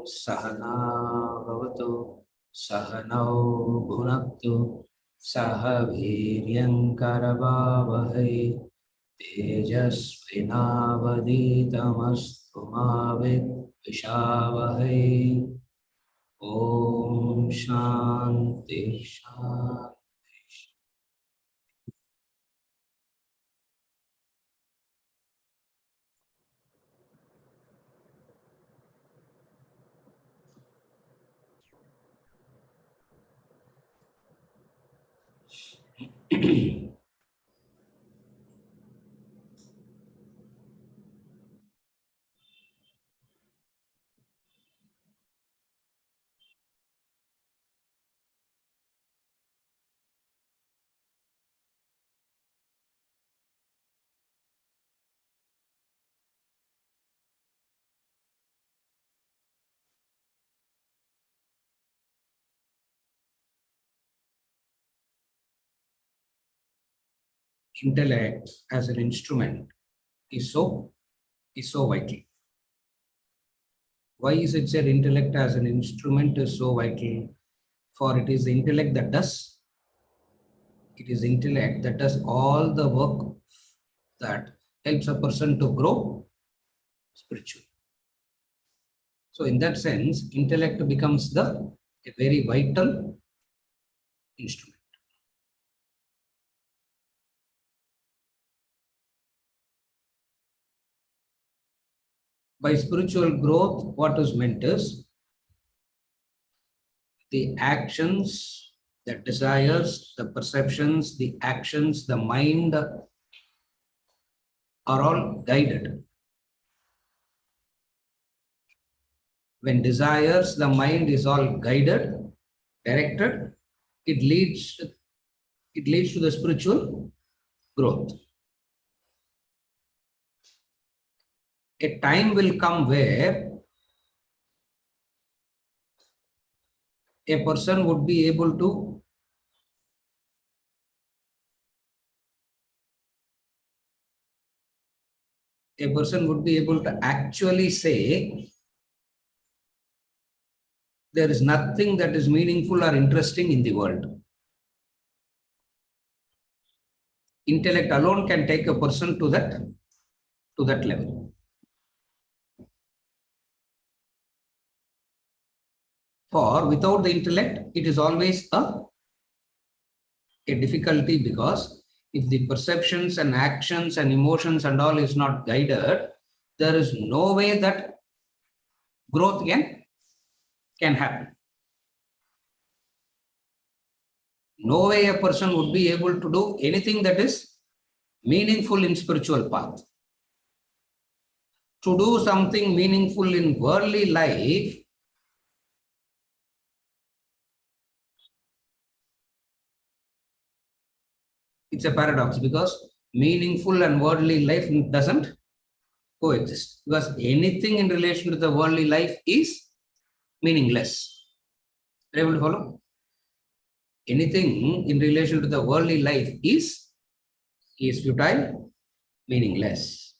सहना भवतु सहनौ भुनक्तु सह वीर्यङ्करवावहै तेजस्विनावधीतमस्तु मा विद्विषावहै। ॐ शान्ति शान्ति। Intellect as an instrument is so vital. Why is it said intellect as an instrument is so vital? For it is the intellect that does. It is intellect that does all the work that helps a person to grow spiritually. So in that sense, intellect becomes a very vital instrument. By spiritual growth, what is meant is the actions, the desires, the perceptions, the actions, the mind are all guided. When desires, the mind is all guided, directed, it leads to the spiritual growth. A time will come where a person would be able to actually say there is nothing that is meaningful or interesting in the world. Intellect alone can take a person to that level. For without the intellect, it is always a difficulty, because if the perceptions and actions and emotions and all is not guided, there is no way that growth can happen. No way a person would be able to do anything that is meaningful in spiritual path. To do something meaningful in worldly life, it's a paradox, because meaningful and worldly life doesn't coexist, because anything in relation to the worldly life is meaningless. Are you able to follow? Anything in relation to the worldly life is futile, meaningless.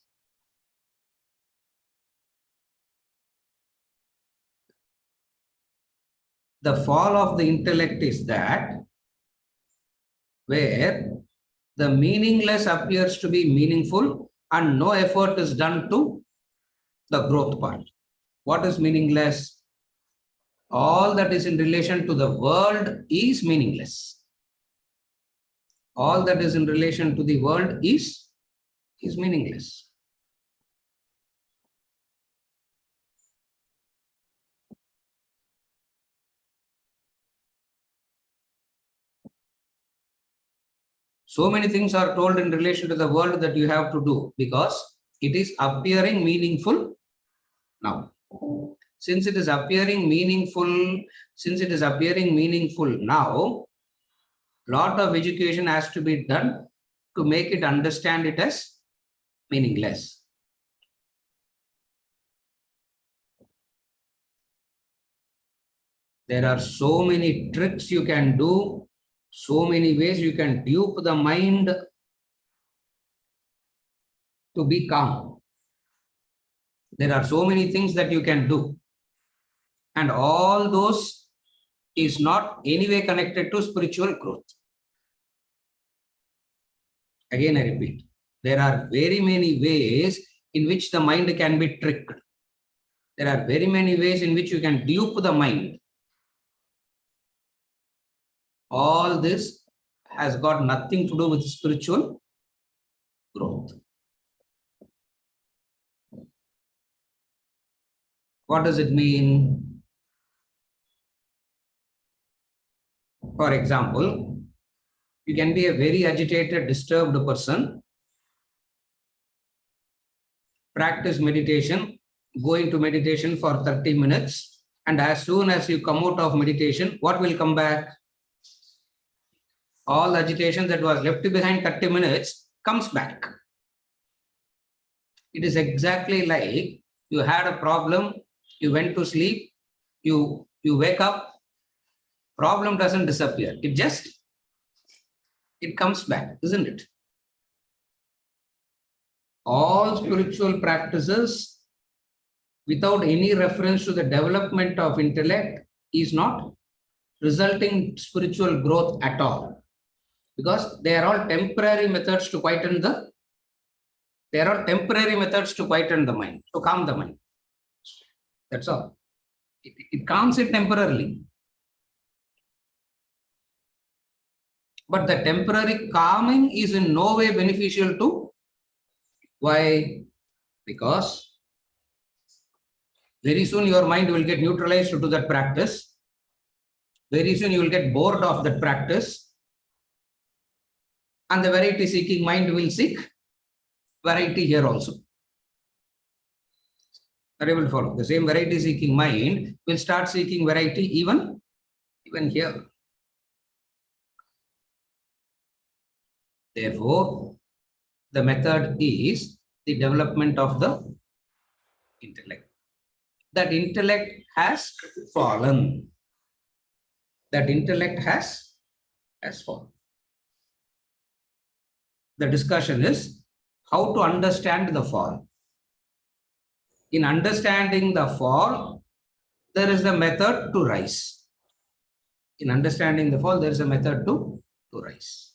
The fall of the intellect is that where the meaningless appears to be meaningful and no effort is done to the growth part. What is meaningless? All that is in relation to the world is meaningless. All that is in relation to the world is meaningless. So many things are told in relation to the world that you have to do because it is appearing meaningful now. Since it is appearing meaningful now, lot of education has to be done to make it understand it as meaningless. There are so many tricks you can do, so many ways you can dupe the mind to be calm. There are so many things that you can do. And all those is not anyway connected to spiritual growth. Again, I repeat, there are very many ways in which the mind can be tricked. There are very many ways in which you can dupe the mind. All this has got nothing to do with spiritual growth. What does it mean? For example, you can be a very agitated, disturbed person, practice meditation, go into meditation for 30 minutes, and as soon as you come out of meditation, what will come back? All agitation that was left behind 30 minutes comes back. It is exactly like you had a problem, you went to sleep, you wake up, problem doesn't disappear. It comes back, isn't it? All spiritual practices without any reference to the development of intellect is not resulting spiritual growth at all, because they are all temporary methods to quieten the mind, to calm the mind. That's all. It calms it temporarily. But the temporary calming is in no way beneficial to. Why? Because very soon your mind will get neutralized to that practice. Very soon you will get bored of that practice. And the variety seeking mind will seek variety here also. Are you able to follow? The same variety seeking mind will start seeking variety even here. Therefore, the method is the development of the intellect. That intellect has fallen. That intellect has fallen. The discussion is how to understand the fall. In understanding the fall, there is a method to rise. In understanding the fall, there is a method to rise.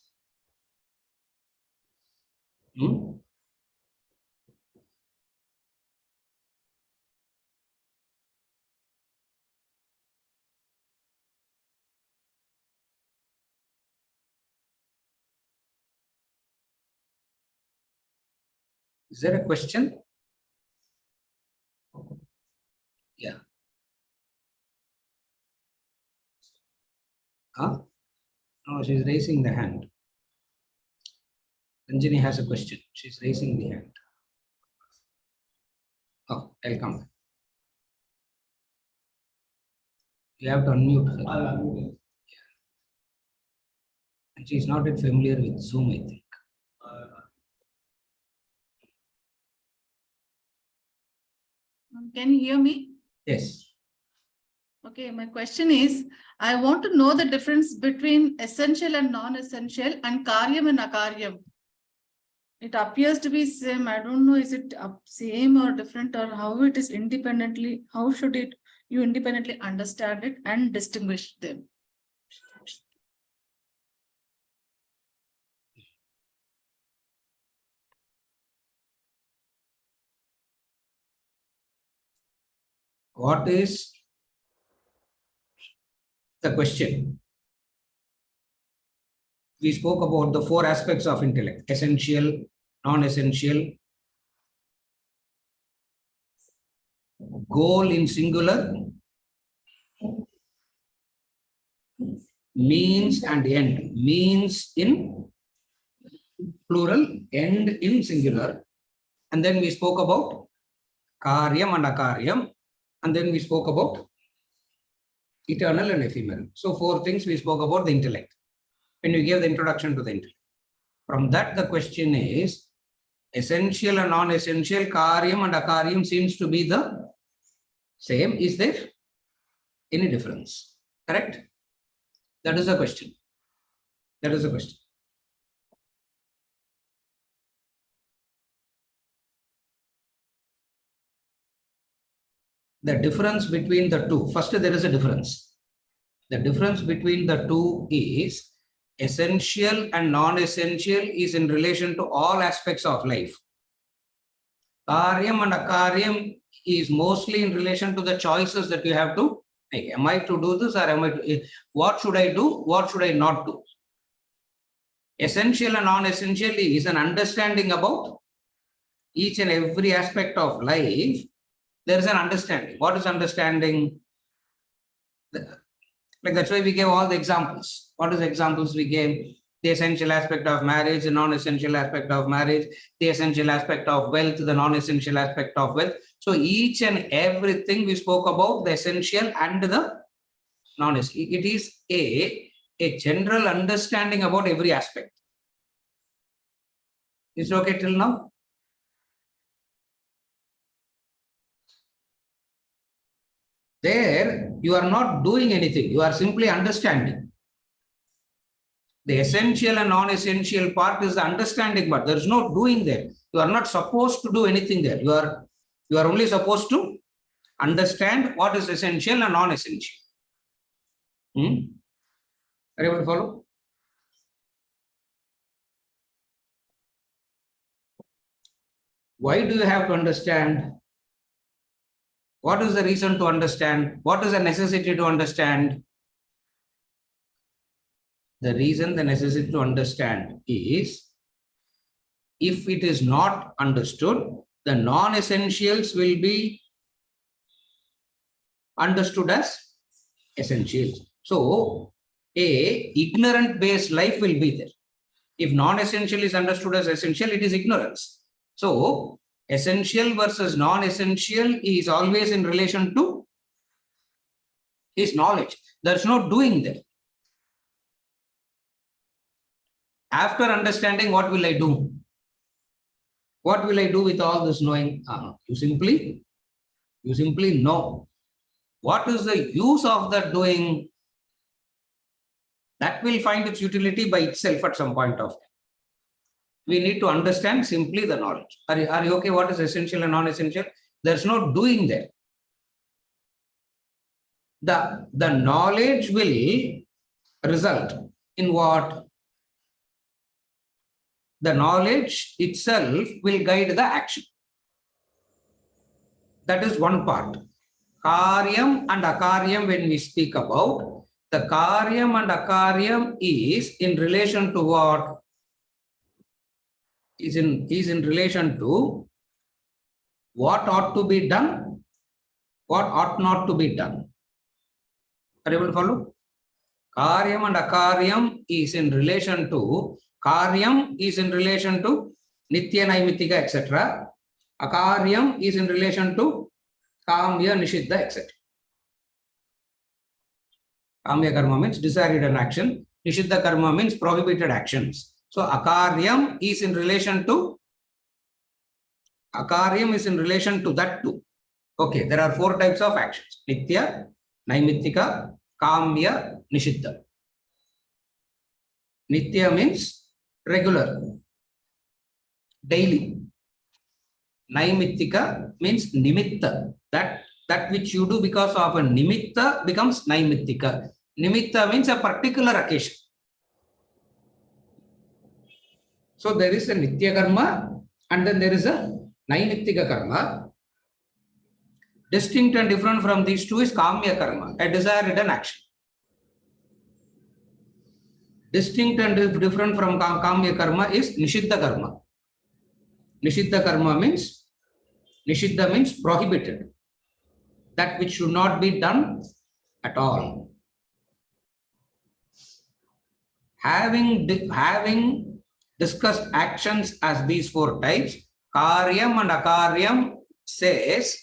Is there a question? Yeah. Huh? No, she's raising the hand. Ranjini has a question. She's raising the hand. Oh, I'll come back. You have to unmute her. Yeah. And she's not yet familiar with Zoom, I think. Can you hear me? Yes. Okay, my question is, I want to know the difference between essential and non-essential and karyam and akaryam. It appears to be same. I don't know, is it same or different, or how it is independently, how should you independently understand it and distinguish them? What is the question? We spoke about the 4 aspects of intellect: essential, non-essential, goal in singular, means and end. Means in plural, end in singular. And then we spoke about karyam and akaryam. And then we spoke about eternal and ephemeral. So 4 things we spoke about the intellect when we gave the introduction to the intellect. From that, the question is, essential and non-essential, karyam and akaryam seems to be the same. Is there any difference? Correct? That is the question. That is the question. The difference between the two, first there is a difference. The difference between the two is essential and non-essential is in relation to all aspects of life. Karyam and akaryam is mostly in relation to the choices that you have to make. Am I to do this or am I to, what should I do? What should I not do? Essential and non-essential is an understanding about each and every aspect of life. There is an understanding. What is understanding? Like that's why we gave all the examples. What is the examples we gave? The essential aspect of marriage, the non-essential aspect of marriage, the essential aspect of wealth, the non-essential aspect of wealth. So each and everything we spoke about, the essential and the non-essential. It is a general understanding about every aspect. Is it okay till now? There, you are not doing anything. You are simply understanding. The essential and non-essential part is the understanding part. There is no doing there. You are not supposed to do anything there. You are only supposed to understand what is essential and non-essential. Are you able to follow? Why do you have to understand? What is the reason to understand? What is the necessity to understand? The reason, the necessity to understand is, if it is not understood, the non-essentials will be understood as essentials. So, a ignorant based life will be there. If non-essential is understood as essential, it is ignorance. So, essential versus non-essential is always in relation to his knowledge. There's no doing there. After understanding, what will I do? What will I do with all this knowing? You simply know. What is the use of that doing? That will find its utility by itself at some point of time. We need to understand simply the knowledge. Are you okay? What is essential and non-essential? There's no doing there. The knowledge will result in what? The knowledge itself will guide the action. That is one part. Karyam and akaryam, when we speak about, the karyam and akaryam is in relation to what? Is in relation to what ought to be done, what ought not to be done. Are you able to follow? Karyam and akaryam is in relation to, karyam is in relation to nitya, naimittika, etc. Akaryam is in relation to kamya, nishiddha, etc. Kamya karma means desired an action. Nishiddha karma means prohibited actions. So akaryam is in relation to that too. Okay, there are 4 types of actions: nitya, naimittika, kamya, nishiddha. Nitya means regular, daily. Naimittika means nimitta. That which you do because of a nimitta becomes naimittika. Nimitta means a particular occasion. So there is a nitya karma and then there is a naimittika karma. Distinct and different from these two is kamya karma, a desired an action. Distinct and different from kamya karma is nishiddha karma. Nishiddha karma means, nishiddha means prohibited. That which should not be done at all. Having discussed actions as these 4 types, karyam and akaryam says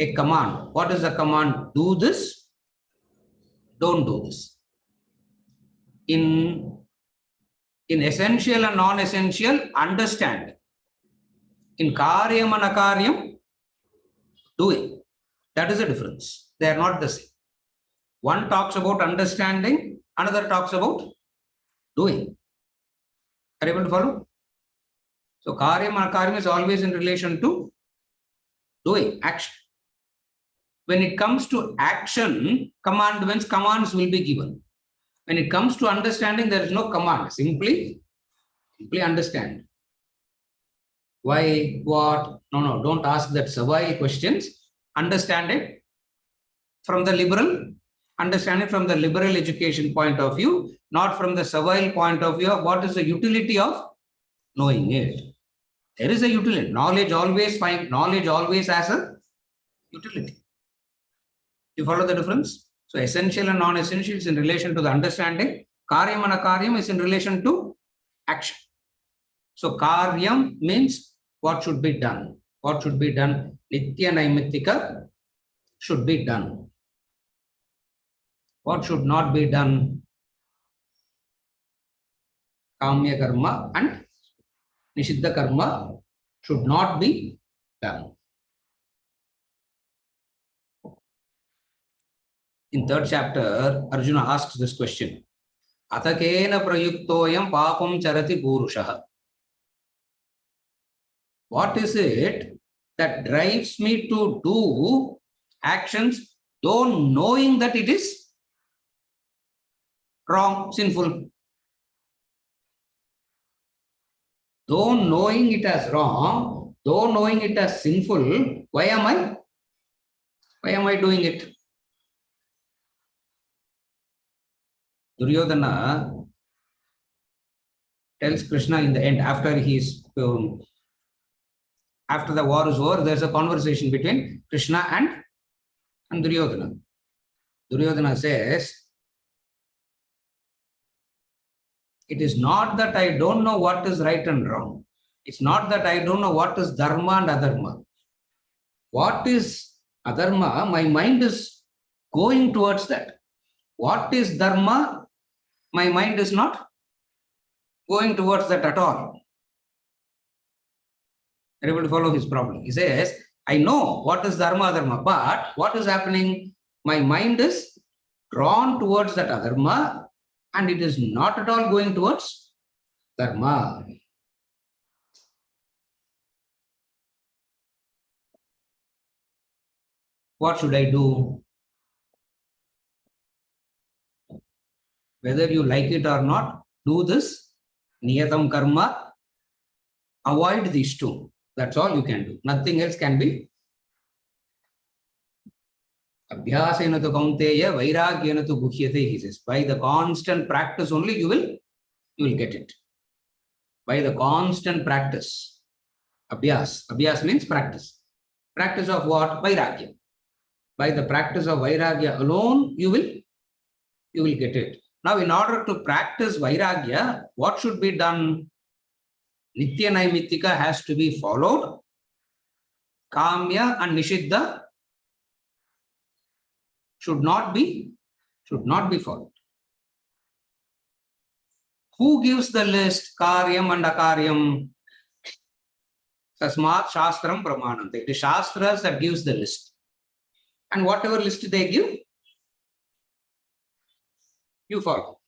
a command. What is the command? Do this, don't do this. In essential and non-essential, understand. In karyam and akaryam, doing. That is the difference. They are not the same. One talks about understanding, another talks about doing. Are you able to follow? So karyam and akaryam is always in relation to doing, action. When it comes to action, commands will be given. When it comes to understanding, there is no command. Simply understand. Why, what? No, don't ask that savai questions. Understand it from the liberal, understand it from the liberal education point of view, not from the savile point of view of what is the utility of knowing it. There is a utility. Knowledge always has a utility. You follow the difference? So essential and non-essential is in relation to the understanding. Karyam and akaryam is in relation to action. So karyam means what should be done. What should be done? Nitya naimittika should be done. What should not be done? Kamya karma and nishiddha karma should not be done. In third chapter, Arjuna asks this question. Atakena prayuktoyam papam charati purushaha. What is it that drives me to do actions though knowing that it is wrong, sinful? Though knowing it as wrong, though knowing it as sinful, why am I doing it? Duryodhana tells Krishna in the end, after after the war is over, there's a conversation between Krishna and Duryodhana. Duryodhana says, it is not that I don't know what is right and wrong. It's not that I don't know what is dharma and adharma. What is adharma? My mind is going towards that. What is dharma? My mind is not going towards that at all. Are you able to follow his problem? He says, I know what is dharma, adharma, but what is happening? My mind is drawn towards that adharma and it is not at all going towards dharma. What should I do? Whether you like it or not, do this niyatam karma, avoid these two. That's all you can do. Nothing else can be. Abhyasena tu kaunteya vairagyena tu guhyate, he says. By the constant practice only you will get it. By the constant practice. Abhyas means practice. Practice of what? Vairagya. By the practice of vairagya alone, you will get it. Now, in order to practice vairagya, what should be done? Nitya naimittika has to be followed. Kamya and nishiddha should not be followed. Who gives the list? Karyam and akaryam. Tasmat shastram pramanante. It is shastras that gives the list. And whatever list they give, you follow.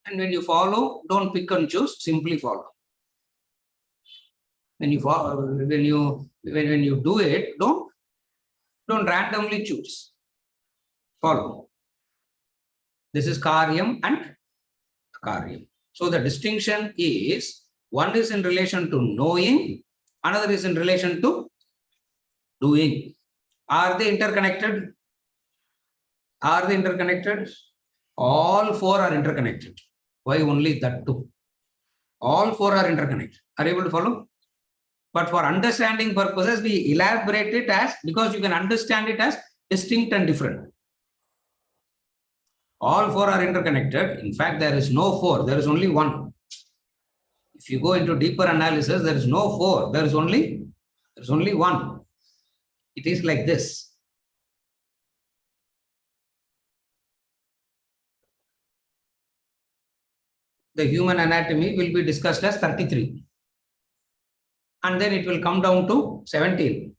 And when you follow, don't pick and choose, simply follow. When you follow, when you do it, don't randomly choose. Follow. This is karyam and akaryam. So the distinction is, one is in relation to knowing, another is in relation to doing. Are they interconnected? Are they interconnected? All four are interconnected. Why only that two? All four are interconnected. Are you able to follow? But for understanding purposes, we elaborate it as, because you can understand it as distinct and different. All four are interconnected. In fact, there is no four. There is only one. If you go into deeper analysis, there is no four. There is only one. It is like this. The human anatomy will be discussed as 33. And then it will come down to 17.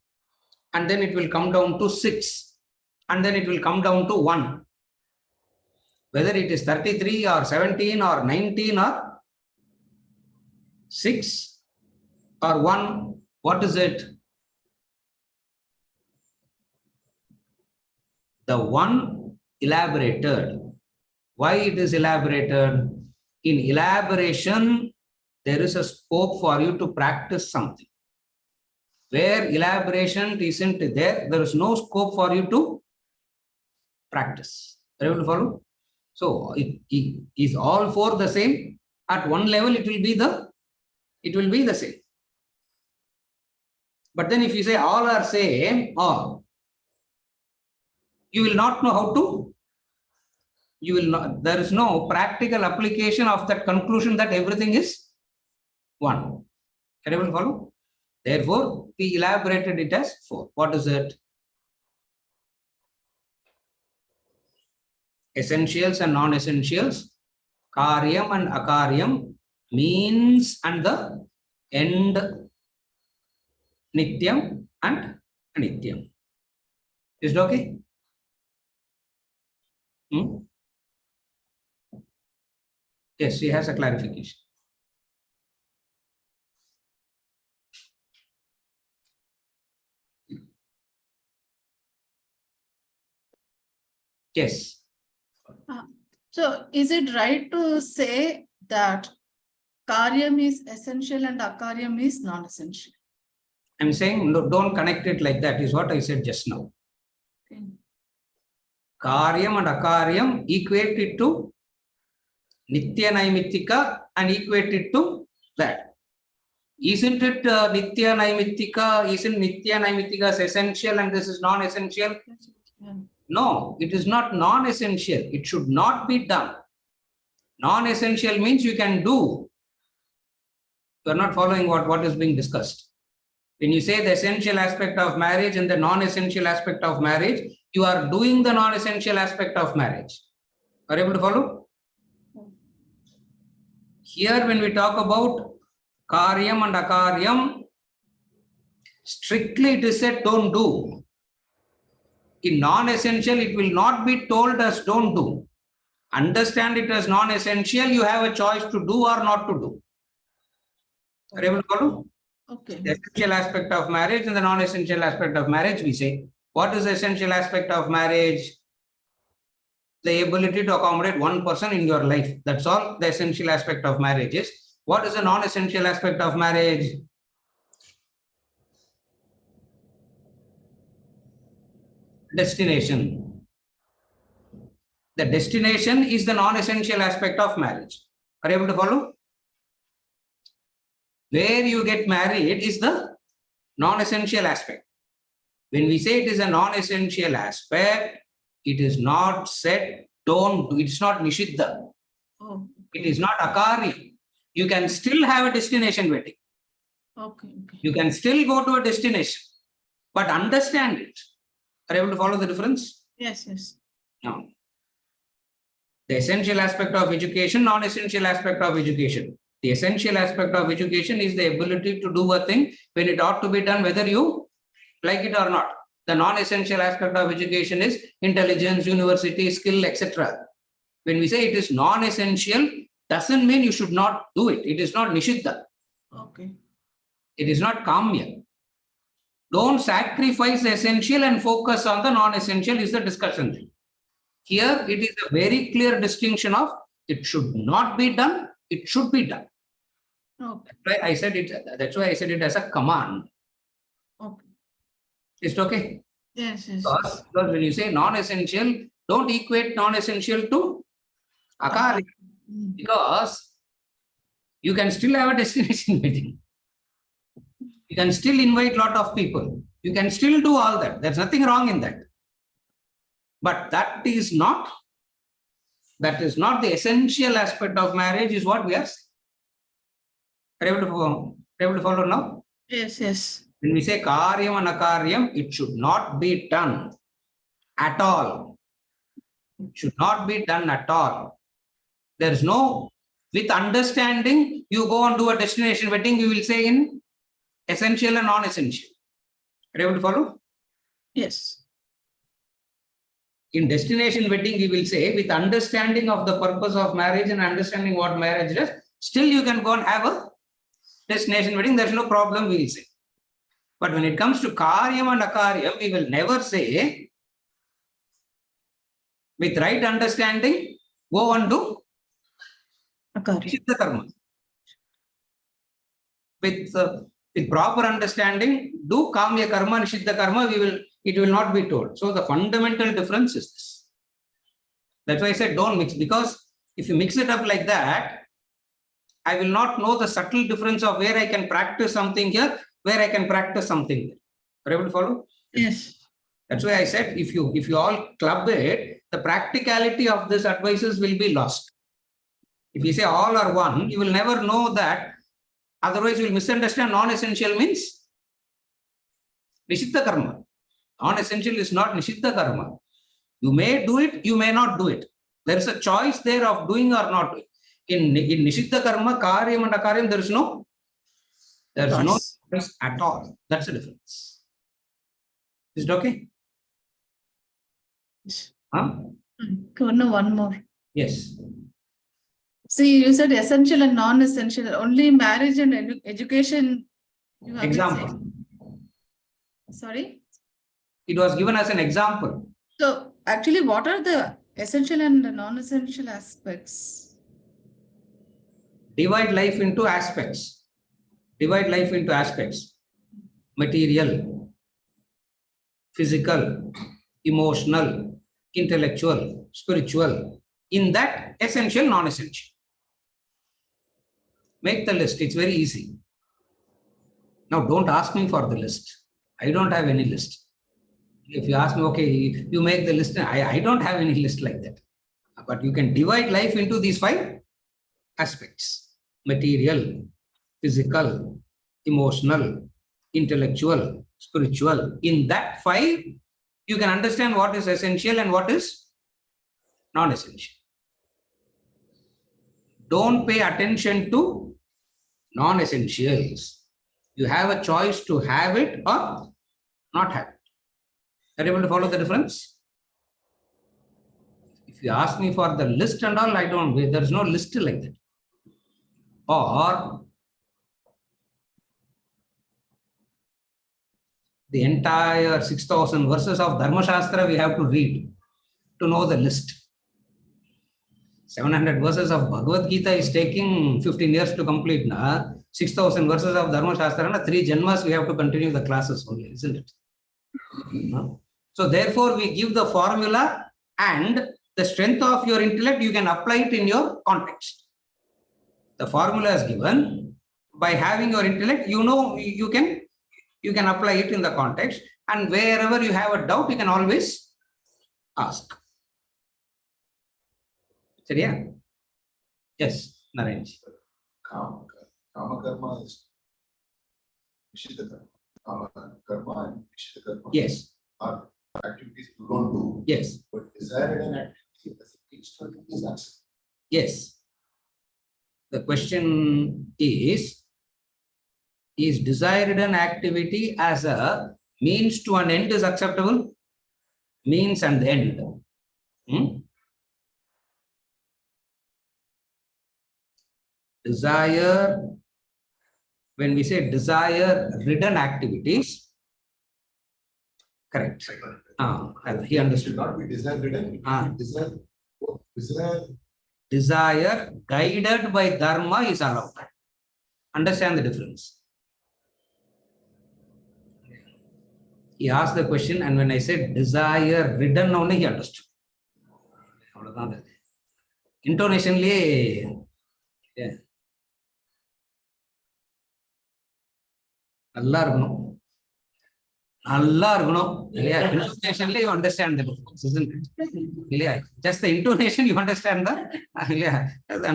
And then it will come down to 6. And then it will come down to 1. Whether it is 33 or 17 or 19 or 6 or 1, what is it? the one elaborated. Why it is elaborated? In elaboration, there is a scope for you to practice something. Where elaboration isn't there, there is no scope for you to practice. Are you able to follow? So it is all four the same. At one level, it will be the same. But then if you say all are same, or you will not know how to, you will not, there is no practical application of that conclusion that everything is one. Can you follow? Therefore, we elaborated it as four. What is it? Essentials and non-essentials, karyam and akaryam, means and the end, nityam and anityam. Is it okay? Yes, she has a clarification. Yes. So is it right to say that karyam is essential and akaryam is non-essential? I'm saying no, don't connect it like that, is what I said just now. Okay. Karyam and akaryam equate it to nitya naimittika and equate it to that. Isn't it nitya naimittika? Isn't nitya naimittika essential and this is non-essential? Yeah. No, it is not non-essential. It should not be done. Non-essential means you can do. You are not following what is being discussed. When you say the essential aspect of marriage and the non-essential aspect of marriage, you are doing the non-essential aspect of marriage. Are you able to follow? Here, when we talk about karyam and akaryam, strictly it is said don't do. In non-essential, it will not be told as don't do. Understand it as non-essential, you have a choice to do or not to do. Are you able to follow? Okay. The essential aspect of marriage and the non-essential aspect of marriage, we say. What is the essential aspect of marriage? The ability to accommodate one person in your life. That's all the essential aspect of marriage is. What is the non-essential aspect of marriage? Destination. The destination is the non-essential aspect of marriage. Are you able to follow? Where you get married is the non-essential aspect. When we say it is a non-essential aspect, it is not said don't do. It's not nishiddha. Oh, It is not akari. You can still have a destination wedding. okay. You can still go to a destination, but understand it. Are you able to follow the difference? Yes. No. The essential aspect of education, non-essential aspect of education. The essential aspect of education is the ability to do a thing when it ought to be done, whether you like it or not. The non-essential aspect of education is intelligence, university, skill, etc. When we say it is non-essential, doesn't mean you should not do it. It is not nishiddha. Okay. It is not kamya. Don't sacrifice the essential and focus on the non-essential is the discussion. Here it is a very clear distinction of it should not be done, it should be done. Okay. Right? I said it, that's why I said it as a command. Okay. Is it okay? Yes. Because when you say non-essential, don't equate non-essential to akari. Because you can still have a destination wedding. You can still invite a lot of people. You can still do all that. There's nothing wrong in that. But that is not the essential aspect of marriage, is what we are saying. Are you able to follow now? Yes. When we say karyam and akaryam, it should not be done at all. It should not be done at all. There is no, with understanding, you go and do a destination wedding, we will say in essential and non-essential. Are you able to follow? Yes. In destination wedding, we will say with understanding of the purpose of marriage and understanding what marriage does, still you can go and have a destination wedding, there's no problem, we will say. But when it comes to karyam and akaryam, we will never say With right understanding, go and do Akarya. Nishidha karma. With proper understanding, do Kamya karma, Nishidha karma, it will not be told. So the fundamental difference is this. That's why I said don't mix, because if you mix it up like that, I will not know the subtle difference of where I can practice something here, where I can practice something there. Are you able to follow? Yes. That's why I said if you all club it, the practicality of these advices will be lost. If you say all are one, you will never know that. Otherwise, you will misunderstand non-essential means Nishidha karma. Non-essential is not Nishidha karma. You may do it, you may not do it. There is a choice there of doing or not doing. In Nishidha karma, karyam and akaryam, there is no choice at all. That's the difference. Is it okay? Huh? No, one more. Yes. See, you said essential and non-essential. Only marriage and education. You have Example. Sorry? It was given as an example. So, actually, what are the essential and non-essential aspects? Divide life into aspects. Divide life into aspects. Material, physical, emotional, intellectual, spiritual. In that, essential, non-essential. Make the list. It's very easy. Now, don't ask me for the list. I don't have any list. If you ask me, okay, you make the list, I don't have any list like that. But you can divide life into these 5 aspects: material, physical, emotional, intellectual, spiritual. In that 5, you can understand what is essential and what is non-essential. Don't pay attention to non-essentials. You have a choice to have it or not have it. Are you able to follow the difference? If you ask me for the list and all, I don't, there's no list like that. Or the entire 6,000 verses of Dharma Shastra we have to read to know the list. 700 verses of Bhagavad Gita is taking 15 years to complete. 6,000 verses of Dharma Shastra, 3 janmas we have to continue the classes only, isn't it? So therefore, we give the formula, and the strength of your intellect, you can apply it in your context. The formula is given. By having your intellect, you know you can apply it in the context, and wherever you have a doubt, you can always ask. Seriya? Yes, Narenj. Kama karma is Nishidha karma. Kama karma and Nishidha karma. Yes. Are activities you don't do. Yes. But desire an activity as a means to these actions. Yes. The question is desired an activity as a means to an end is acceptable? Means and end. Desire, when we say desire ridden activities, correct. He understood. Should not be desire ridden. Desire guided by dharma is allowed. Understand the difference. He asked the question, and when I said desire ridden, only he understood. Intonation, yeah. Allah yeah, intonation, you understand the difference, isn't it? Yeah. Just the intonation, you understand the yeah. At the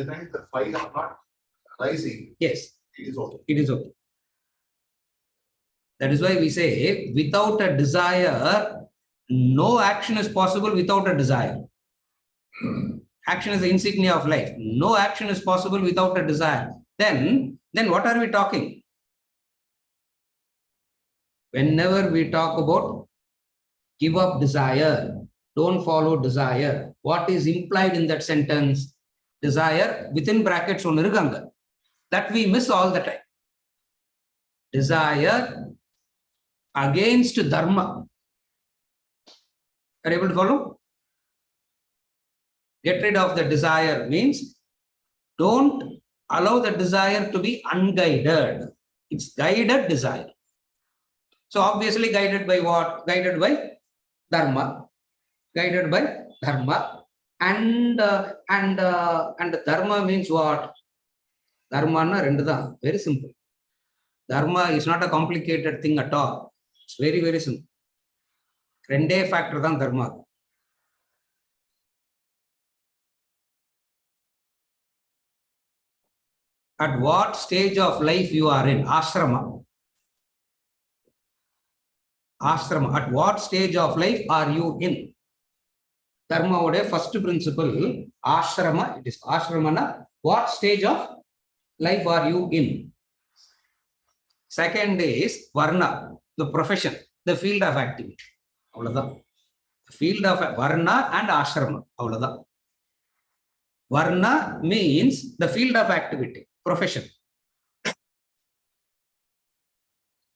time the 5 are not rising. Yes. It is okay. It is okay. That is why we say without a desire, no action is possible without a desire. Action is the insignia of life. No action is possible without a desire. Then what are we talking? Whenever we talk about give up desire, don't follow desire, what is implied in that sentence? Desire within brackets on irukanga. That we miss all the time. Desire against dharma. Are you able to follow? Get rid of the desire means don't allow the desire to be unguided. It's guided desire. So obviously guided by what? Guided by dharma. Guided by dharma. And dharma means what? Dharma na rendu dhaan. Very simple. Dharma is not a complicated thing at all. It's very, very simple. Rende factor than dharma. At what stage of life you are in? Ashrama. Ashrama. At what stage of life are you in? Dharma ode first principle. Ashrama. It is ashramana. What stage of life are you in? Second is varna, the profession, the field of activity. The field of varna and ashrama. Varna means the field of activity, profession.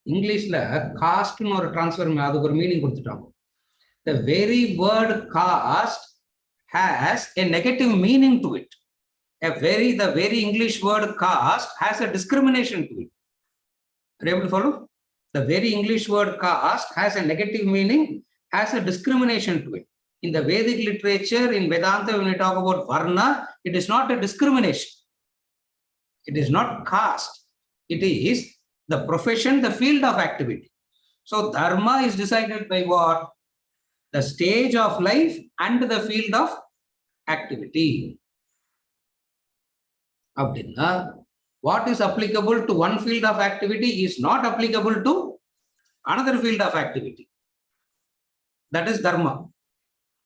English la caste or transfer meaning. The very word caste has a negative meaning to it. The very English word caste has a discrimination to it. Are you able to follow? The very English word caste has a negative meaning, has a discrimination to it. In the Vedic literature, in Vedanta, when we talk about varna, it is not a discrimination. It is not caste. It is the profession, the field of activity. So dharma is decided by what? The stage of life and the field of activity. What is applicable to one field of activity is not applicable to another field of activity. That is dharma.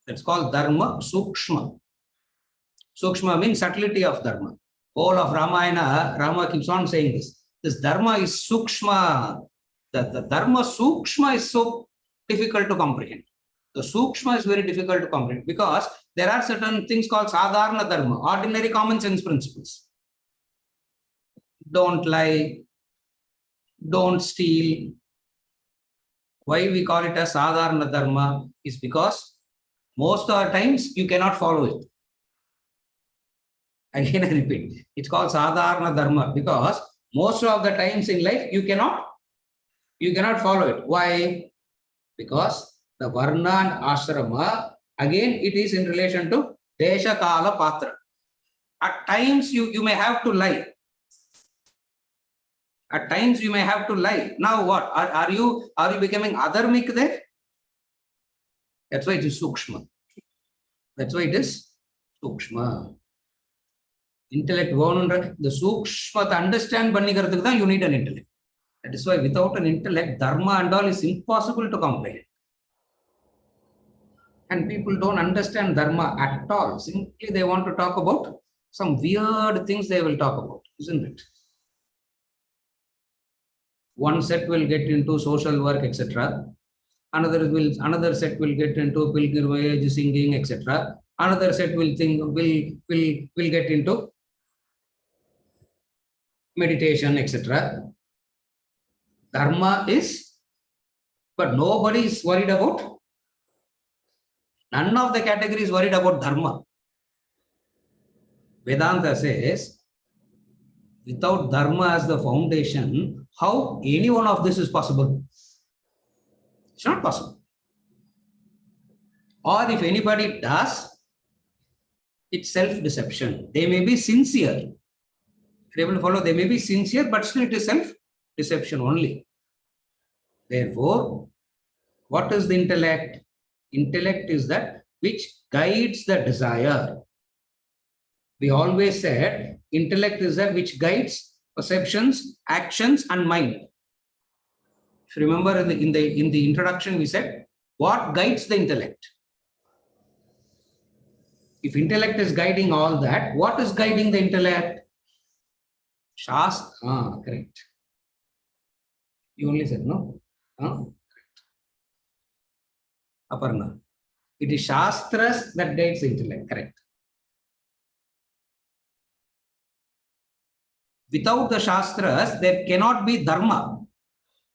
That's called dharma sukshma. Sukshma means subtlety of dharma. All of Ramayana, Rama keeps on saying this. This dharma is sukshma. The dharma sukshma is so difficult to comprehend. The sukshma is very difficult to comprehend because there are certain things called sadharana dharma, ordinary common sense principles. Don't lie, don't steal. Why we call it a sadharana dharma is because most of the times you cannot follow it. Again, I repeat, it's called sadharana dharma because most of the times in life you cannot follow it. Why? Because the varna and ashrama, again, it is in relation to desha kala patra. At times you may have to lie. At times you may have to lie. Now what? Are you becoming adharmic there? That's why it is sukshma. That's why it is sukshma. Intellect, the sukshma to understand you need an intellect. That is why without an intellect, dharma and all is impossible to comprehend. And people don't understand dharma at all. Simply they want to talk about some weird things they will talk about, isn't it? One set will get into social work, etc. Another set will get into pilgrimage, singing, etc. Another set will get into meditation, etc. Dharma is, but nobody is worried about. None of the categories worried about dharma. Vedanta says, without dharma as the foundation, how any one of this is possible? It's not possible. Or if anybody does, it's self-deception. They may be sincere. You're able to follow? They may be sincere, but still it is self-deception only. Therefore, what is the intellect? Intellect is that which guides the desire. We always said intellect is that which guides perceptions, actions, and mind. If you remember in the introduction, we said what guides the intellect. If intellect is guiding all that, what is guiding the intellect? Shastra. Correct. You only said no. Correct. Aparna. It is Shastras that guides the intellect. Correct. Without the Shastras, there cannot be Dharma.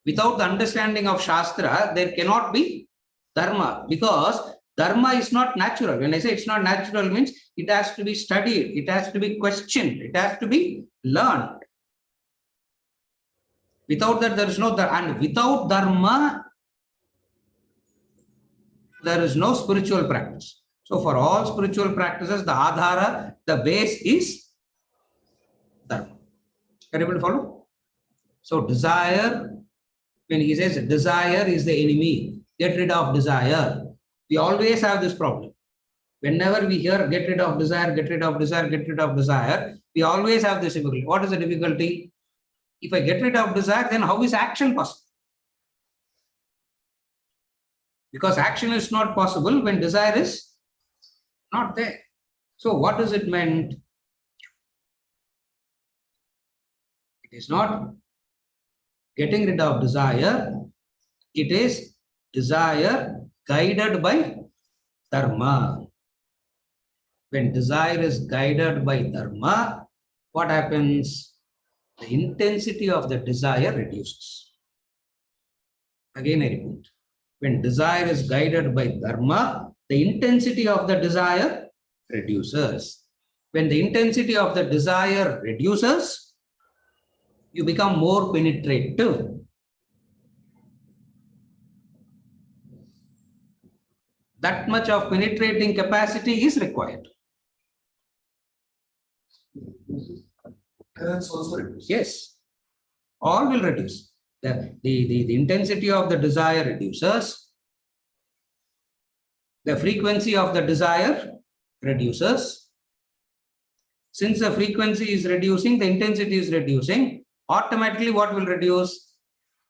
Without the understanding of Shastra, there cannot be Dharma. Because Dharma is not natural. When I say it's not natural, means it has to be studied, it has to be questioned, it has to be learned. Without that, there is no dharma. And without dharma, there is no spiritual practice. So for all spiritual practices, the adhara, the base is dharma. Are you able to follow? So desire, when he says desire is the enemy, get rid of desire. We always have this problem. Whenever we hear get rid of desire, get rid of desire, get rid of desire, we always have this difficulty. What is the difficulty? If I get rid of desire, then how is action possible? Because action is not possible when desire is not there. So what does it mean? It is not getting rid of desire. It is desire guided by dharma. When desire is guided by dharma, what happens? The intensity of the desire reduces. Again, I repeat. When desire is guided by dharma, the intensity of the desire reduces. When the intensity of the desire reduces, you become more penetrative. That much of penetrating capacity is required. Currents also reduce. Yes, all will reduce. The intensity of the desire reduces. The frequency of the desire reduces. Since the frequency is reducing, the intensity is reducing. Automatically, what will reduce?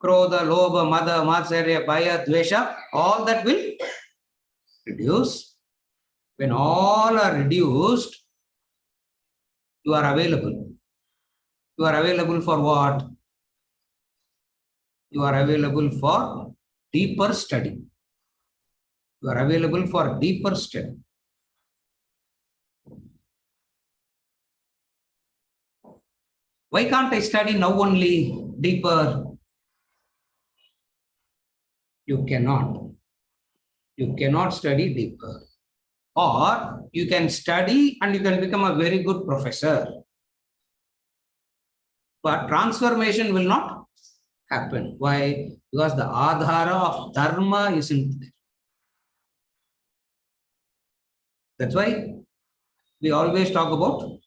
Krodha, Lobha, Mada, Matsarya, Bhaya, Dvesha, all that will reduce. When all are reduced, you are available. You are available for what? You are available for deeper study. You are available for deeper study. Why can't I study now only deeper? You cannot. You cannot study deeper. Or you can study and you can become a very good professor. But transformation will not happen. Why? Because the adhara of dharma isn't there. That's why we always talk about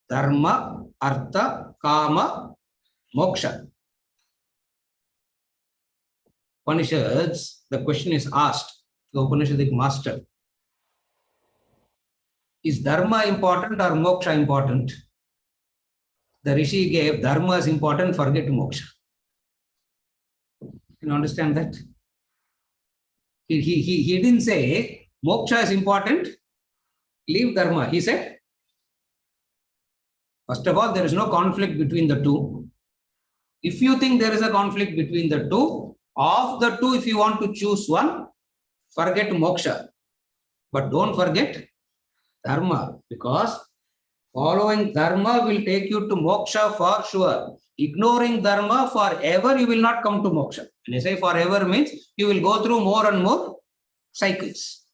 dharma, artha, kama, moksha. Upanishads, the question is asked to the Upanishadic master. Is dharma important or moksha important? The Rishi gave dharma is important, forget moksha. Can you understand that? He didn't say moksha is important, leave dharma. He said, first of all, there is no conflict between the two. If you think there is a conflict between the two, of the two, if you want to choose one, forget moksha. But don't forget dharma, because following dharma will take you to moksha for sure. Ignoring dharma forever, you will not come to moksha. When I say forever means you will go through more and more cycles.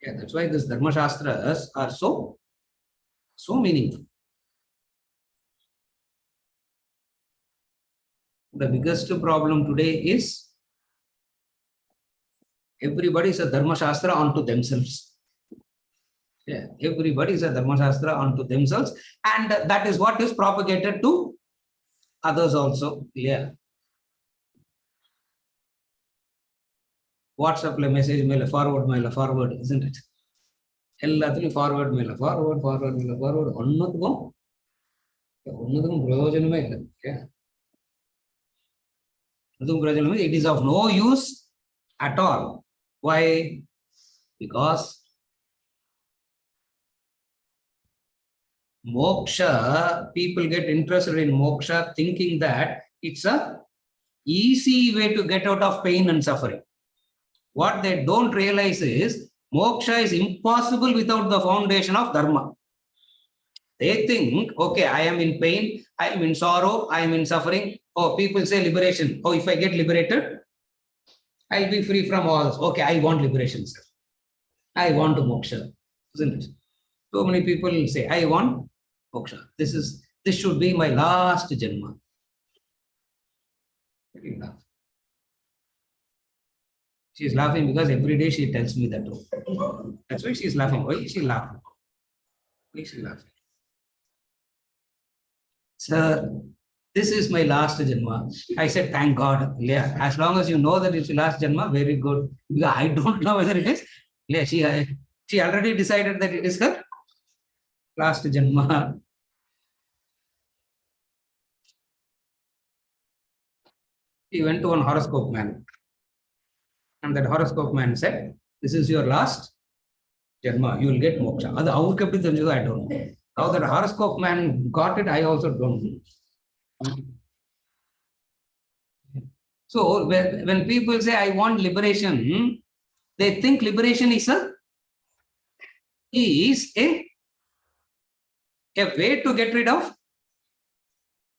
Yeah, that's why these dharma shastras are so meaningful. The biggest problem today is everybody is a dharma shastra onto themselves. Yeah, everybody is a dharma shastra onto themselves, and that is what is propagated to others also. Yeah. WhatsApp message mail forward, isn't it? Everything forward mail, forward. It is of no use at all. Why? Because moksha, people get interested in moksha thinking that it's a easy way to get out of pain and suffering. What they don't realize is moksha is impossible without the foundation of dharma. They think, okay, I am in pain, I am in sorrow, I am in suffering. Oh, people say liberation. Oh, if I get liberated, I'll be free from all this. Okay, I want liberation, sir. I want moksha, isn't it? So many people say, I want moksha. This should be my last janma. She is laughing because every day she tells me that. That's why she is laughing. Why is she laughing? Why is she laughing? Sir, this is my last janma. I said, thank God. Yeah, as long as you know that it's your last janma, very good. Because I don't know whether it is. Yeah, she already decided that it is her last janma. He went to one horoscope man. And that horoscope man said, this is your last janma. You will get moksha. That's how I don't know. How that horoscope man got it, I also don't know. So when people say, I want liberation, they think liberation is a way to get rid of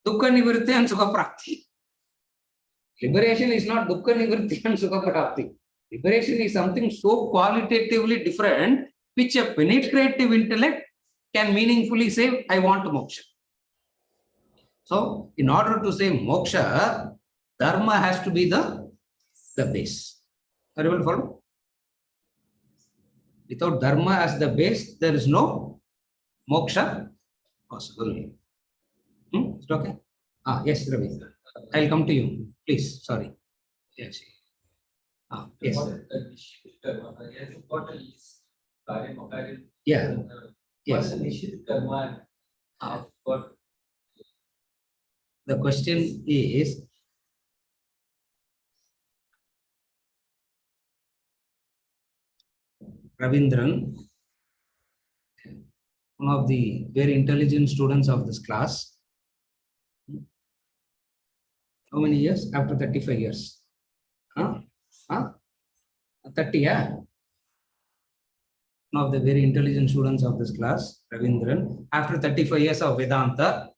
dukkha nivritti and sukha prapti. Liberation is not dukkha nivritti and sukha prapti. Liberation is something so qualitatively different, which a penetrative intellect can meaningfully say, I want moksha. So, in order to say moksha, dharma has to be the base. Are you able to follow? Without dharma as the base, there is no moksha possible. Is it okay? Yes, Ravi. I'll come to you. Please, sorry. Yes. Yes. Yeah. Yes. The question is, Ravindran, one of the very intelligent students of this class, how many years? After 35 years. 30, yeah? One of the very intelligent students of this class, Ravindran, after 35 years of Vedanta,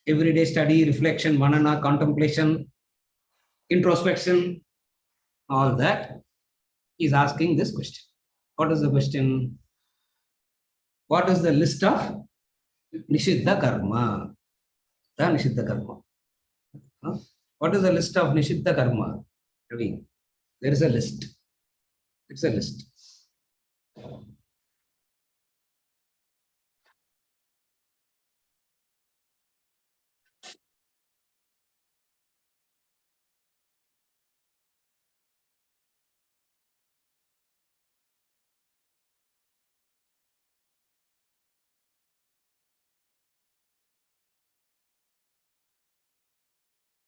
everyday study, reflection, manana, contemplation, introspection, all that, is asking this question. What is the question? What is the list of Nishiddha karma? The Nishiddha karma. What is the list of Nishiddha karma? Ravi, there is a list. It's a list.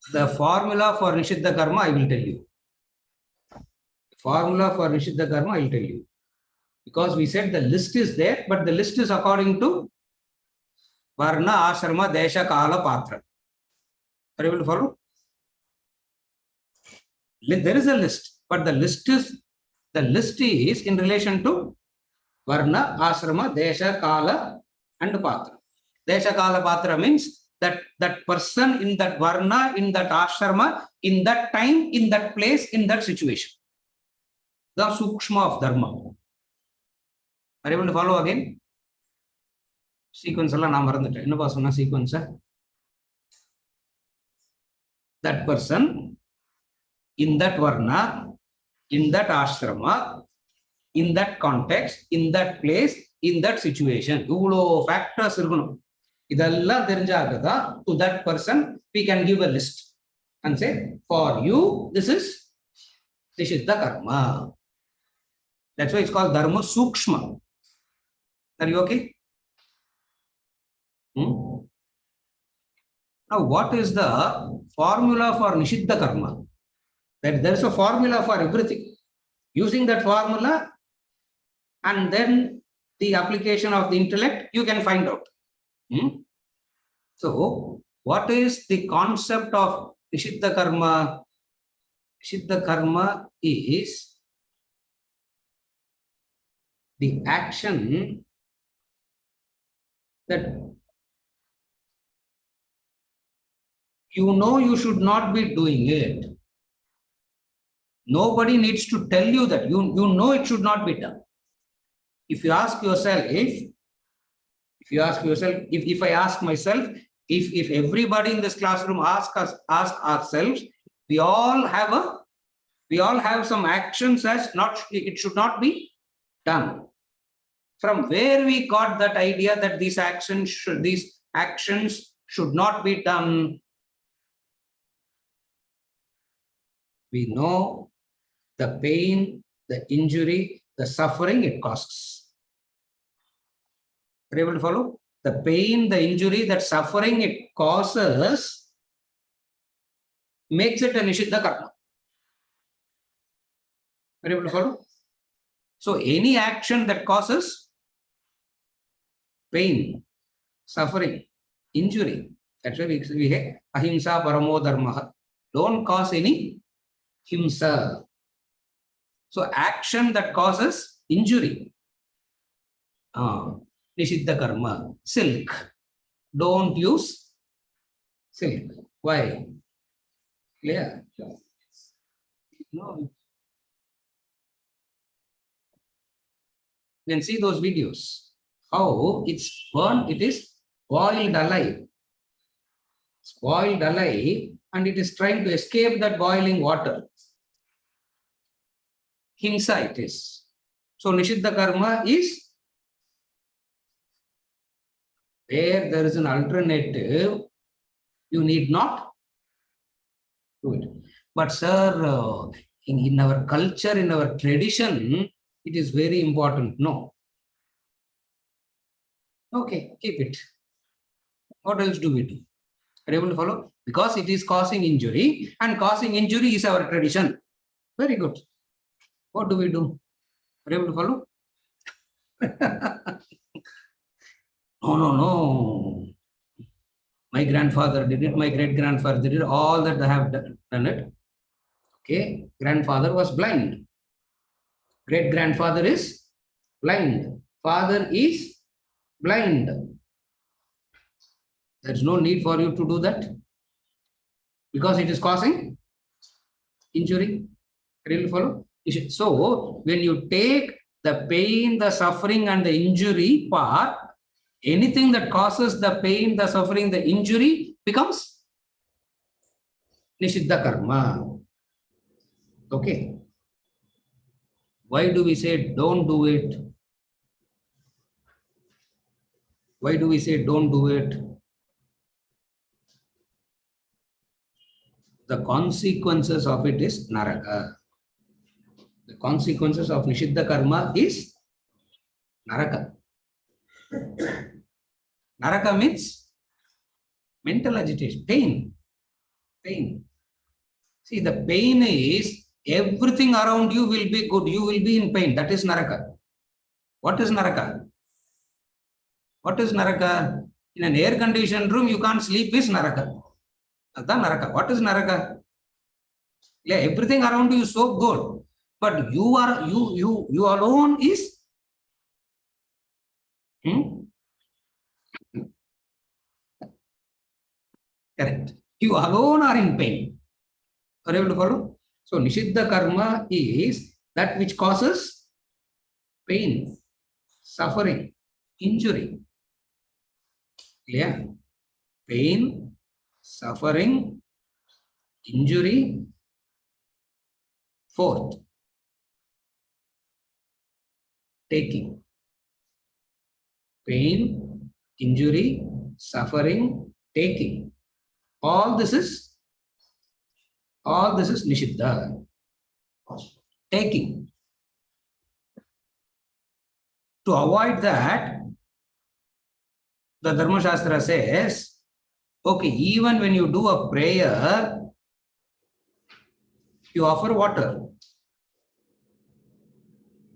The formula for Nishiddha karma, I will tell you. The formula for Nishiddha karma, I will tell you. Because we said the list is there, but the list is according to Varna, Ashrama, Desha, Kala, Patra. Are you able to follow? There is a list, but the list is in relation to Varna, Ashrama, Desha, Kala, and Patra. Desha, Kala, Patra means that person in that Varna, in that Ashrama, in that time, in that place, in that situation. The Sukshma of Dharma. Are you able to follow again? Sequence alla na marandutta. Enna pa sonna sequence? That person in that Varna, in that Ashrama, in that context, in that place, in that situation. Ivlo factors irukonu. Idella therinjaga to that person we can give a list and say, for you this is Nishiddha karma. That's why it's called Dharma Sukshma. Are you okay? Now, what is the formula for Nishiddha karma? That there is a formula for everything. Using that formula and then the application of the intellect, you can find out. So, what is the concept of Nishiddha karma? Nishiddha karma is the action that you know you should not be doing it, Nobody needs to tell you that. You know it should not be done. If you ask yourself, if I ask myself, if everybody in this classroom ask ourselves, we all have some actions as not, it should not be done. From where we got that idea that these actions should not be done? We know the pain, the injury, the suffering it causes. Are you able to follow? The pain, the injury, that suffering it causes makes it a Nishiddha karma. Are you able to follow? So any action that causes pain, suffering, injury, that's why we have ahimsa paramo dharma. Don't cause any himsa. So action that causes injury. Nishiddha karma. Silk. Don't use silk. Why? Clear? No. You can see those videos. How it's burned, it is boiled alive. It's boiled alive and it is trying to escape that boiling water. Himsa it is. So Nishiddha karma is where there is an alternative, you need not do it. But sir, in our culture, in our tradition, it is very important. No. Okay, keep it. What else do we do? Are you able to follow? Because it is causing injury, and causing injury is our tradition. Very good. What do we do? Are you able to follow? No. My grandfather did it, my great-grandfather did it, all that they have done it. Okay, grandfather was blind. Great-grandfather is blind. Father is blind. There's no need for you to do that because it is causing injury. Really follow? So when you take the pain, the suffering, and the injury part, anything that causes the pain, the suffering, the injury becomes Nishiddha karma. Okay. Why do we say don't do it? Why do we say don't do it? The consequences of it is naraka. The consequences of Nishiddha karma is naraka. Naraka means mental agitation, pain. Pain. See, the pain is everything around you will be good. You will be in pain. That is naraka. What is naraka? What is naraka? In an air-conditioned room, you can't sleep is naraka. That's naraka. What is naraka? Yeah, everything around you is so good, but you alone is correct. You alone are in pain. Are you able to follow? So Nishiddha karma is that which causes pain, suffering, injury. Clear? Pain, suffering, injury. Fourth, taking. Pain, injury, suffering, taking. All this is Nishiddha. Taking. To avoid that, the Dharma Shastra says, okay, even when you do a prayer, you offer water.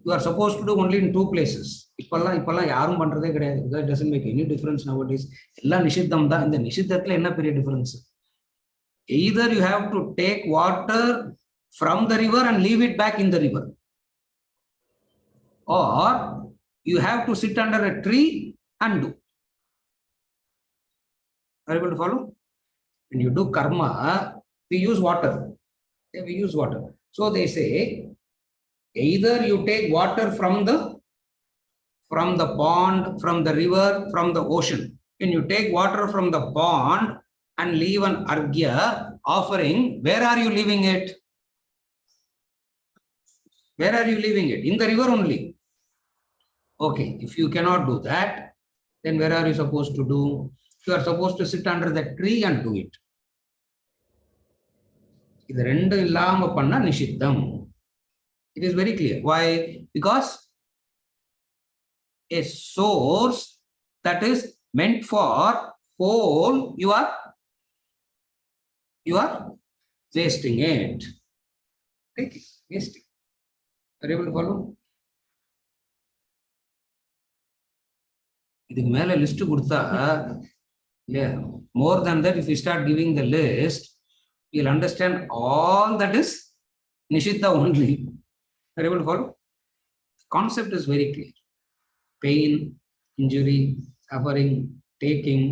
You are supposed to do only in two places. That doesn't make any difference nowadays. In the Nishiddhathla enna period difference. Either you have to take water from the river and leave it back in the river, or you have to sit under a tree and do. Are you able to follow? When you do karma, we use water. We use water. So they say, either you take water from the pond, from the river, from the ocean. When you take water from the pond and leave an arghya offering, where are you leaving it? Where are you leaving it? In the river only. Okay, if you cannot do that, then where are you supposed to do? You are supposed to sit under the tree and do it. இது ரெண்டும் இல்லாம பண்ணா நிஷித்தம். It is very clear. Why? Because a source that is meant for whole, you are wasting it. Take it, wasting. Are you able to follow? இதுக்கு மேல list கொடுத்தா இல்லையா, more than that, if you start giving the list, you'll understand all that is Nishiddha only. Are you able to follow? Concept is very clear. Pain, injury, suffering, taking.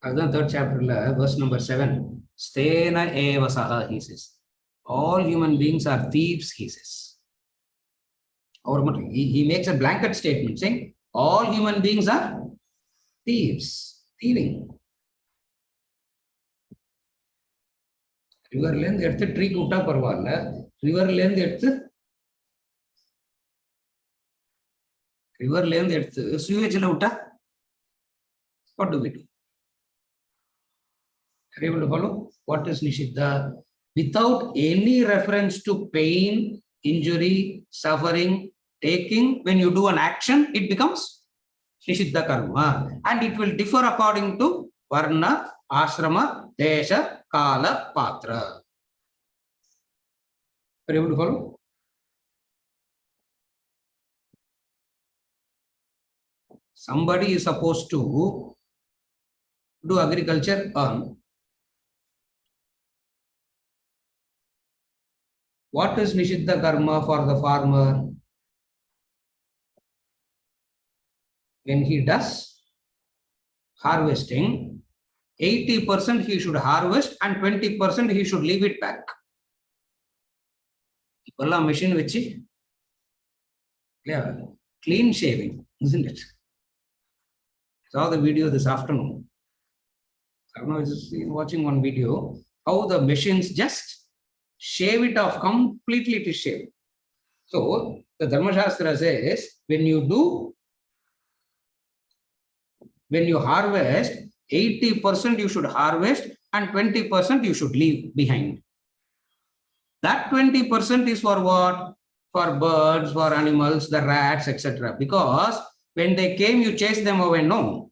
Again, third chapter, verse number 7. Stena eva saha, he says. All human beings are thieves, he says. Or he makes a blanket statement saying all human beings are thieves, thieving. ரிவர்ல இருந்து எடுத்து ட்ரீக்கு விட்டா பரவாயில்ல, ரிவர்ல இருந்து எடுத்து சுவேஜ்ல விட்டா what do we do? Are you able to follow? What is Nishiddha? Without any reference to pain, injury, suffering, taking, when you do an action, it becomes Nishiddha karma. And it will differ according to Varna, Ashrama, Desha, Kala, Patra. Are you able to follow? Somebody is supposed to do agriculture, earn. What is Nishiddha karma for the farmer? When he does harvesting, 80% he should harvest and 20% he should leave it back. Ipalla machine vechi clean shaving, isn't it? Saw the video this afternoon. I was watching one video how the machines just shave it off completely to shave. So the Dharma Shastra says when you harvest, 80% you should harvest and 20% you should leave behind. That 20% is for what? For birds, for animals, the rats, etc. Because when they came, you chased them away. No.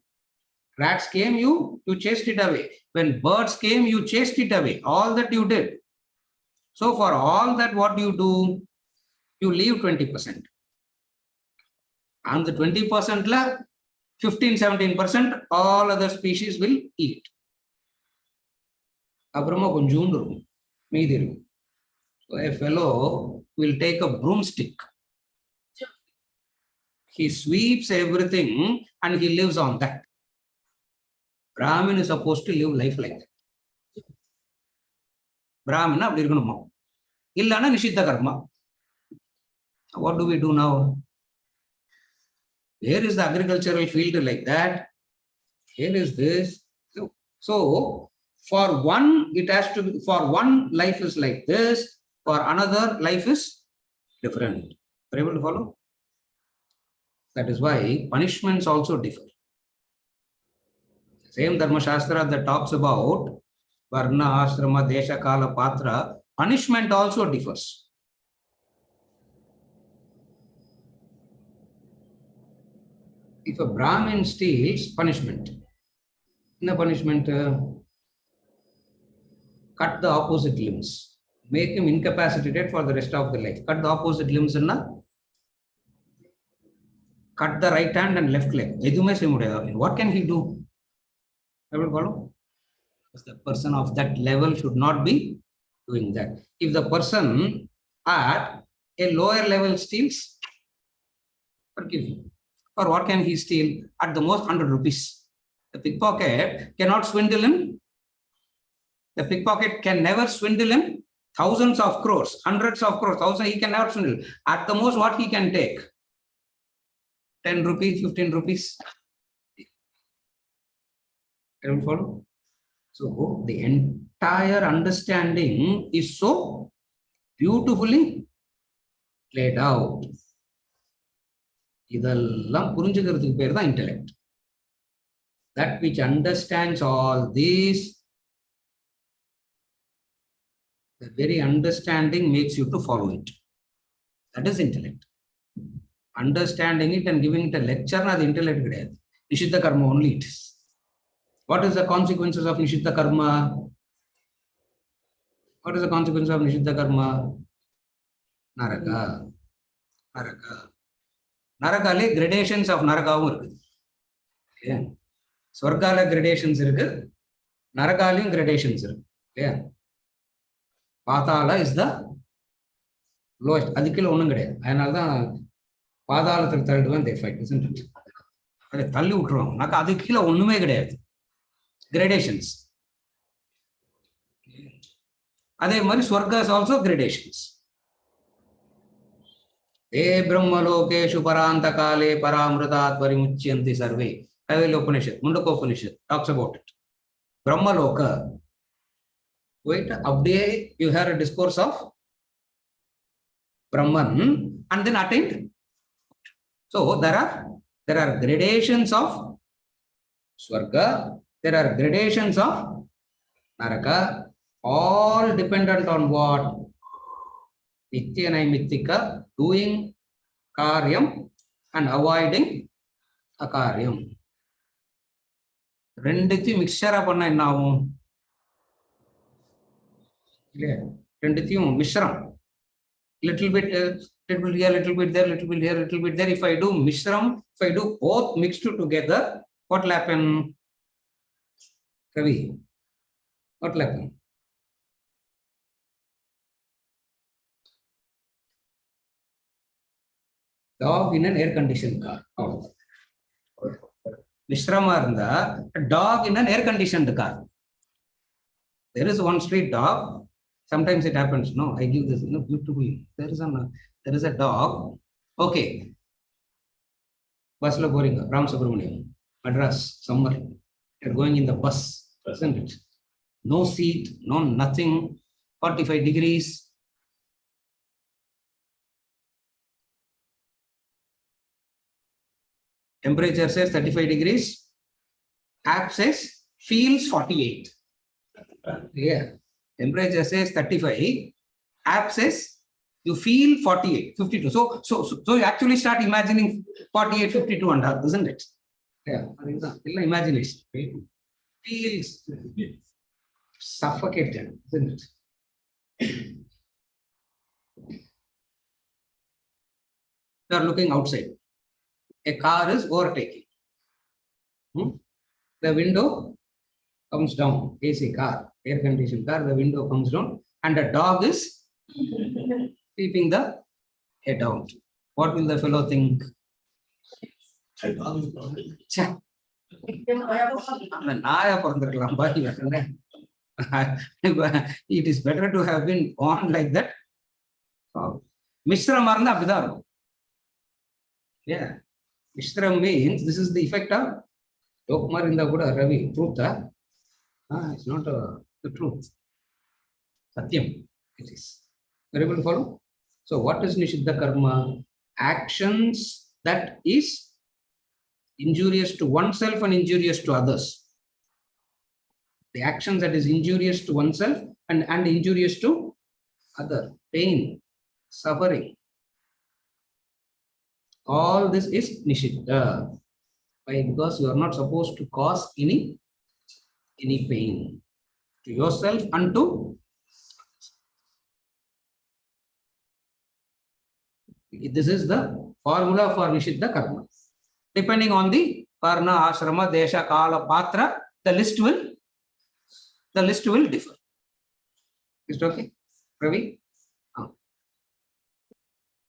Rats came, you chased it away. When birds came, you chased it away. All that you did. So for all that, what do? You leave 20%. And the 20% left, 15-17% all other species will eat. அப்புறமா கொஞ்சோண்டு இருக்கும், மீதி இருக்கும். So a fellow will take a broomstick. He sweeps everything and he lives on that. Brahmin is supposed to live life like that. Brahmin அப்படி இருக்கணுமா, இல்லைன்னா நிஷித்த கர்மா. What do we do now? Where is the agricultural field like that? Here is this. So for one, it has to be, for one life is like this, for another life is different. Are you able to follow? That is why punishments also differ. Same Dharma Shastra that talks about Varna, Ashrama, Desha, Kala, Patra, punishment also differs. If a Brahmin steals, punishment. In a punishment, cut the opposite limbs, make him incapacitated for the rest of the life. Cut the opposite limbs, cut the right hand and left leg. What can he do? I will follow. Because the person of that level should not be doing that. If the person at a lower level steals, forgive him. Or what can he steal? At the most 100 rupees. The pickpocket cannot swindle in The pickpocket can never swindle him thousands of crores, hundreds of crores, thousands, he can never swindle. At the most, what he can take? 10 rupees, 15 rupees. Can you follow? So the entire understanding is so beautifully laid out. இதெல்லாம் புரிஞ்சுக்கிறதுக்கு பேர் தான் intellect. That which understands all these, the very understanding makes you to follow it. That is intellect. Understanding it and giving it a lecture, not intellect. Nishiddha karma only it is. What is the consequences of Nishiddha karma? What is the consequence of Nishiddha karma? Naraka. Naraka. Narakale gradations of Narakavu irukku. Yeah. Swargala gradations irukku. Narakalayum gradations irukku. Yeah. Pathala is the lowest. Adikila onnum kedaiya. Ayanal dhaan பாதாளத்தில் தள்ளிடுவேன் they fight, isn't it? அதை தள்ளி விட்டுருவாங்க. நாக்க அதுக்கு கீழே ஒண்ணுமே கிடையாது. Gradations. அதே மாதிரி ஸ்வர்கா is also gradations. ஏ பிரம்மலோகேஷு பராந்த காலே பராமிருதாத் பரிமுச்யந்தி survey. Kaivalya Upanishad, Mundaka Upanishad talks about it. Brahmaloka. Wait, அப்படியே you hear a discourse of Brahman and then attained. So there are gradations of Swarga, there are gradations of Naraka, all dependent on what? Nitya Naimittika, doing Karyam and avoiding Akaryam. ரெண்டுத்தையும் மிக்சரா பண்ணா என்ன ஆகும்? இல்லையா? ரெண்டுத்தையும் Meshram. Little bit here, little bit there, little bit here, little bit there. If I do mishram, if I do both mixed together, what will happen? Ravi, what will happen? Dog in an air-conditioned car. Mishrama irundha, a dog in an air-conditioned car. There is one street dog. Sometimes it happens. No, I give this. No, beautifully. There is a dog. Okay. Bus lo going. Ram Subramaniam, Madras, summer. You're going in the bus, isn't it? No seat, no nothing. 45 degrees. Temperature says 35 degrees. App says feels 48. Yeah. Temperature says 35. App says you feel 48, 52. So you actually start imagining 48, 52 and half, isn't it? Yeah. Imagination. Right? Feels suffocated, isn't it? You are looking outside. A car is overtaking. The window comes down. AC car, air-conditioned car, the window comes down, and the dog is peeping the head out. What will the fellow think? It is better to have been born like that. Mishra marna abhidar. Yeah. Mishra means this is the effect of Lokmar in the Buddha Ravi. Truth. It's not the truth. Satyam. It is. Are you able to follow? So what is Nishiddha karma? Actions that is injurious to oneself and injurious to others. The actions that is injurious to oneself and injurious to other. Pain, suffering. All this is Nishiddha. Why? Because you are not supposed to cause any pain to yourself and to this is the formula for Nishiddha karma. Depending on the Varna, Ashrama, Desha, Kala, Patra, the list will differ. Is it okay? Ravi?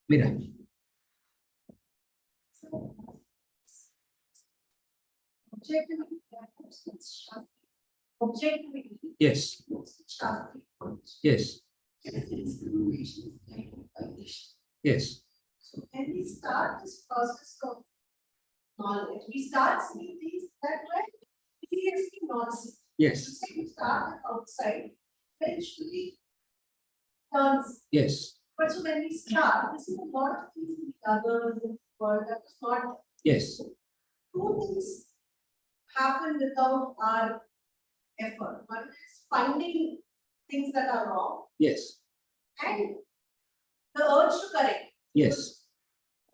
Mira. objectivity. Yes. Yes. Yes. So when we start this process of knowledge, we start seeing things that were previously not seen. Yes. So we start outside, eventually turns. Yes. But so when we start, this is a lot of things in the others in the world that is not. Yes. Two things happen without our effort. One is finding things that are wrong Yes. and the urge to correct. Yes.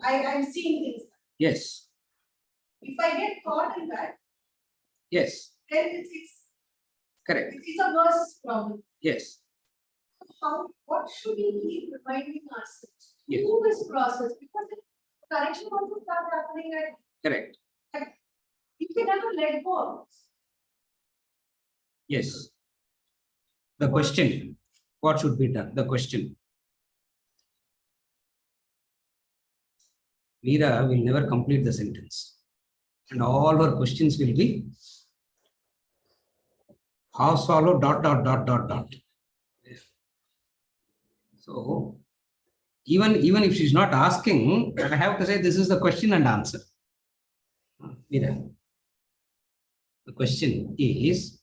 I'm seeing things. Yes. If I get caught in that, Yes. then Correct. it's a worse problem. Yes. What should we keep reminding ourselves Yes. through this process? Because the correction also starts happening Correct. at you can never let go of this. Yes. The question, what should be done? The question. Veera will never complete the sentence. And all her questions will be half swallow dot dot dot dot dot. So even if she's not asking, I have to say this is the question and answer. Veera, the question is,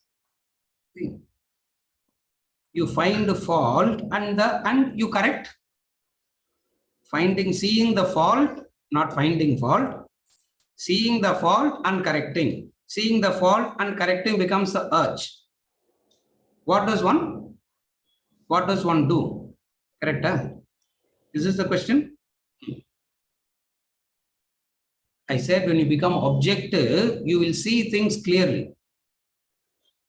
you find the fault and you correct. Seeing the fault, not finding fault. Seeing the fault and correcting. Seeing the fault and correcting becomes the urge. What does one do? Correct? Huh? Is this the question? I said when you become objective, you will see things clearly.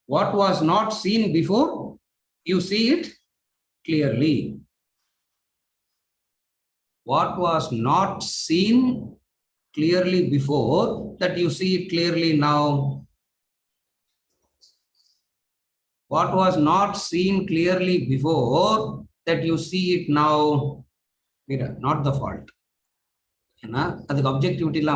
What was not seen before, you see it clearly. What was not seen clearly before, that you see it clearly now. What was not seen clearly before, that you see it now. Not the fault. Objectivity.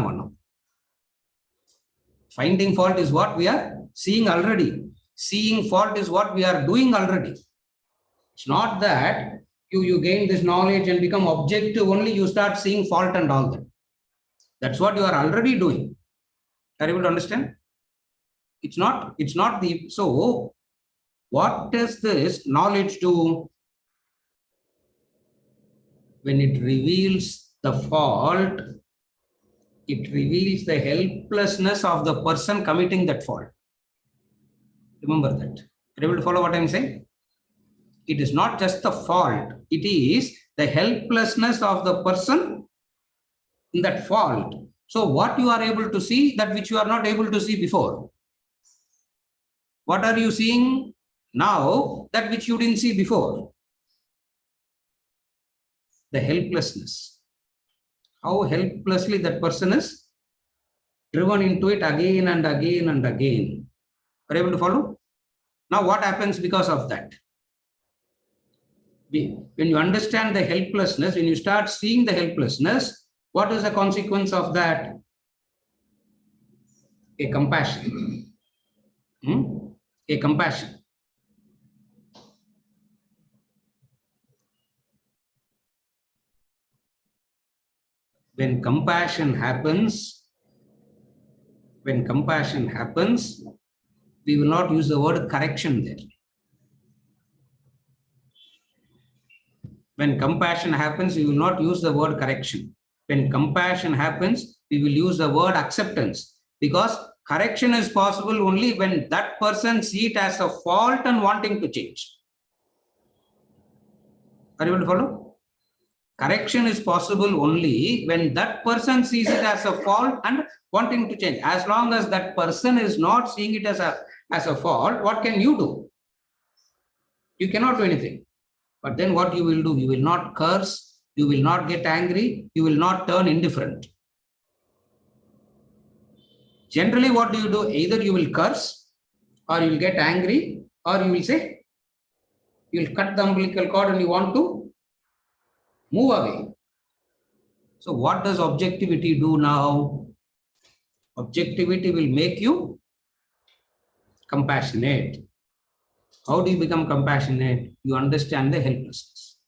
Finding fault is what we are seeing already. Seeing fault is what we are doing already. It's not that you gain this knowledge and become objective only, you start seeing fault and all that. That's what you are already doing. Are you able to understand? It's not the, so what does this knowledge do? When it reveals the fault, it reveals the helplessness of the person committing that fault. Remember that. Are you able to follow what I'm saying? It is not just the fault, it is the helplessness of the person in that fault. So what you are able to see, that which you are not able to see before. What are you seeing now, that which you didn't see before? The helplessness. How helplessly that person is driven into it again and again and again. Are you able to follow? Now what happens because of that? When you understand the helplessness, when you start seeing the helplessness, what is the consequence of that? A compassion. A compassion. When compassion happens, we will not use the word correction there. When compassion happens, we will not use the word correction. When compassion happens, we will use the word acceptance, because correction is possible only when that person sees it as a fault and wanting to change. Are you able to follow? Correction is possible only when that person sees it as a fault and wanting to change. As long as that person is not seeing it as a fault, what can you do? You cannot do anything. But then what you will do? You will not curse, you will not get angry, you will not turn indifferent. Generally, what do? Either you will curse, or you will get angry, or you will say, you will cut the umbilical cord and you want to move away. So what does objectivity do now? Objectivity will make you compassionate. How do you become compassionate? You understand the helplessness.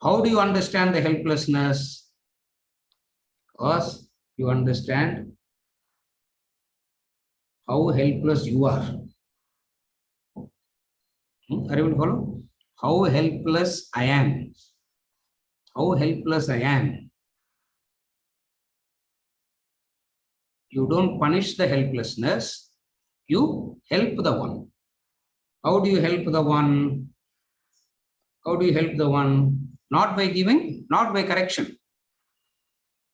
How do you understand the helplessness? Because you understand how helpless you are. Are you able to follow? How helpless I am. How helpless I am. You don't punish the helplessness, you help the one. How do you help the one? How do you help the one? Not by giving, not by correction.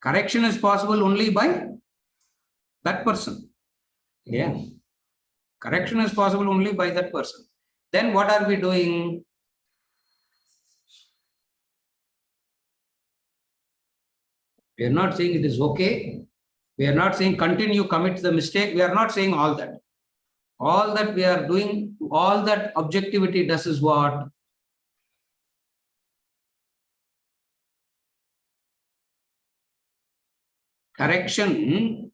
Correction is possible only by that person. Yeah. Correction is possible only by that person. Then what are we doing? We are not saying it is okay. We are not saying continue, commit the mistake. We are not saying all that. All that we are doing, all that objectivity does is what? Correction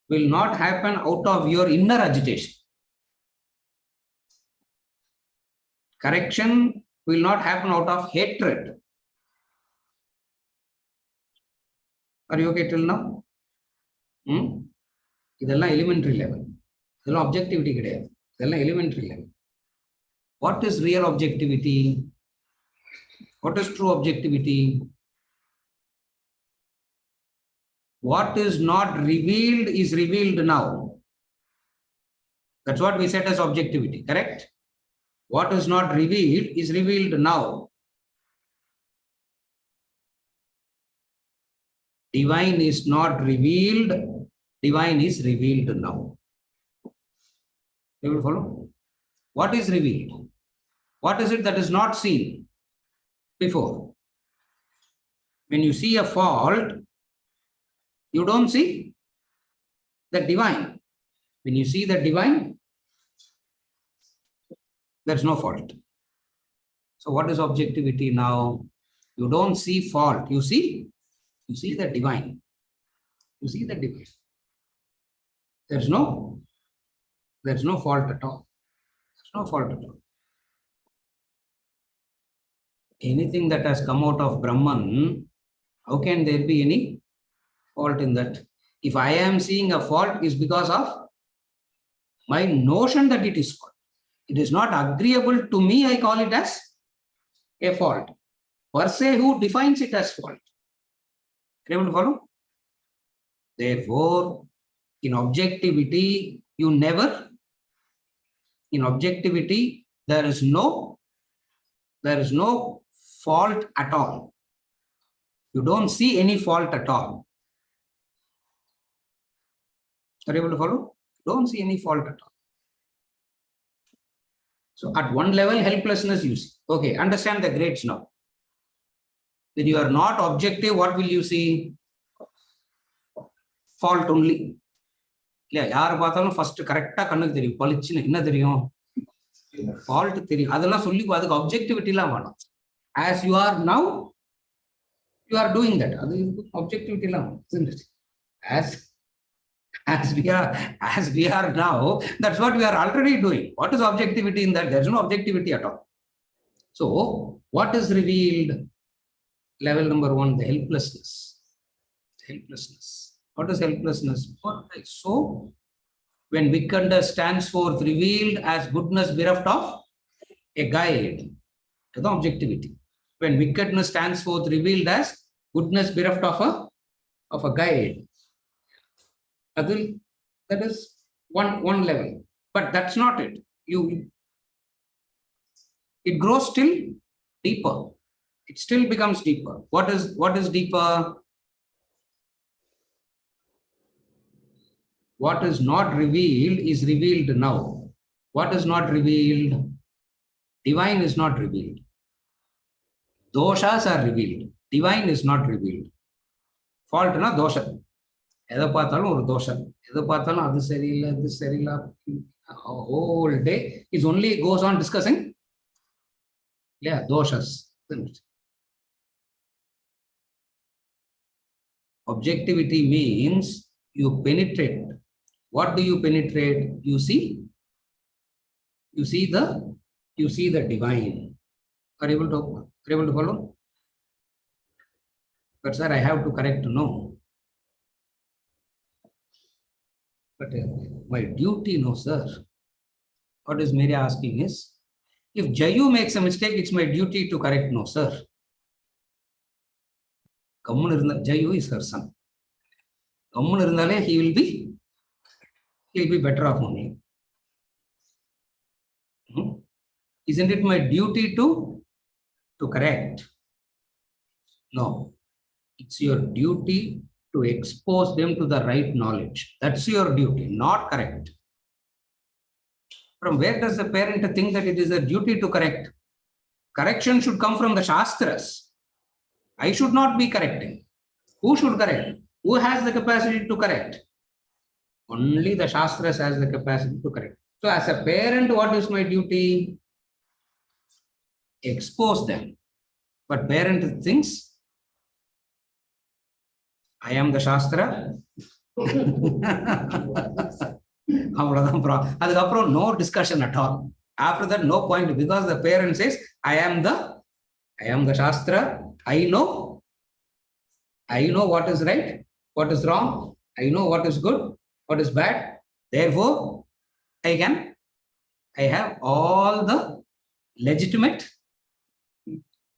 will not happen out of your inner agitation. Correction will not happen out of hatred. Are you okay till now? இதெல்லாம் elementary level. இதெல்லாம் objectivity கிடையாது. இதெல்லாம் elementary level. What is real objectivity? What is true objectivity? What is not revealed is revealed now. That's what we said as objectivity, correct? What is not revealed is revealed now. Divine is not revealed, divine is revealed now. You will follow? What is revealed? What is it that is not seen before? When you see a fault, you don't see the divine. When you see the divine, there's no fault. So what is objectivity now? You don't see fault, you see the divine. You see the divine. There's no fault at all. There's no fault at all. Anything that has come out of Brahman, how can there be any fault in that? If I am seeing a fault, is because of my notion that it is fault. It is not agreeable to me, I call it as a fault. Per se, who defines it as fault? Are you able to follow? Therefore, in objectivity, in objectivity, there is no fault at all. You don't see any fault at all. Are you able to follow? Don't see any fault at all. So at one level, helplessness you see. Okay, understand the grades now. When you are not objective, what will you see? Fault only. இல்லையா யார் பார்த்தாலும் first கரெக்டா கண்ணுக்கு தெரியும் பளிச்சுன்னு என்ன தெரியும் fault தெரியும் அதெல்லாம் சொல்லி அதுக்கு objectivity-லாம் வேணும் as you are now you are doing that அது objectivity-லாம் isn't it as we are now that's what we are already doing. What is objectivity in that? There is no objectivity at all. So what is revealed? Level number 1, the helplessness. What is helplessness? So when wickedness stands forth revealed as goodness bereft of a guide, that's objectivity. When wickedness stands forth revealed as goodness bereft of a guide, that is one level. But that's not it. It grows still deeper. It still becomes deeper. What is deeper? What is not revealed is revealed now. What is not revealed? Divine is not revealed. Doshas are revealed. Divine is not revealed. Fault na dosha. எதை பார்த்தாலும் ஒரு தோஷம் எதை பார்த்தாலும் அது சரியில்லை இது சரியில்லை whole day is only goes on discussing doshas. Objectivity means you penetrate. What do you penetrate? You see You see the divine. Are you able to follow? But sir, I have to correct, no. But my duty, no, sir. What is Mary asking is, if Jayu makes a mistake, it's my duty to correct, no, sir. Jayu is her son. He'll be better off only. Isn't it my duty to correct? No. It's your duty to expose them to the right knowledge. That's your duty, not correct. From where does the parent think that it is a duty to correct? Correction should come from the Shastras. I should not be correcting. Who should correct? Who has the capacity to correct? Only the Shastras has the capacity to correct. So as a parent, what is my duty? Expose them. But parent thinks, I am the Shastra. No discussion at all. After that, no point, because the parent says, I am the Shastra. I know what is right, what is wrong. I know what is good, what is bad. Therefore, I have all the legitimate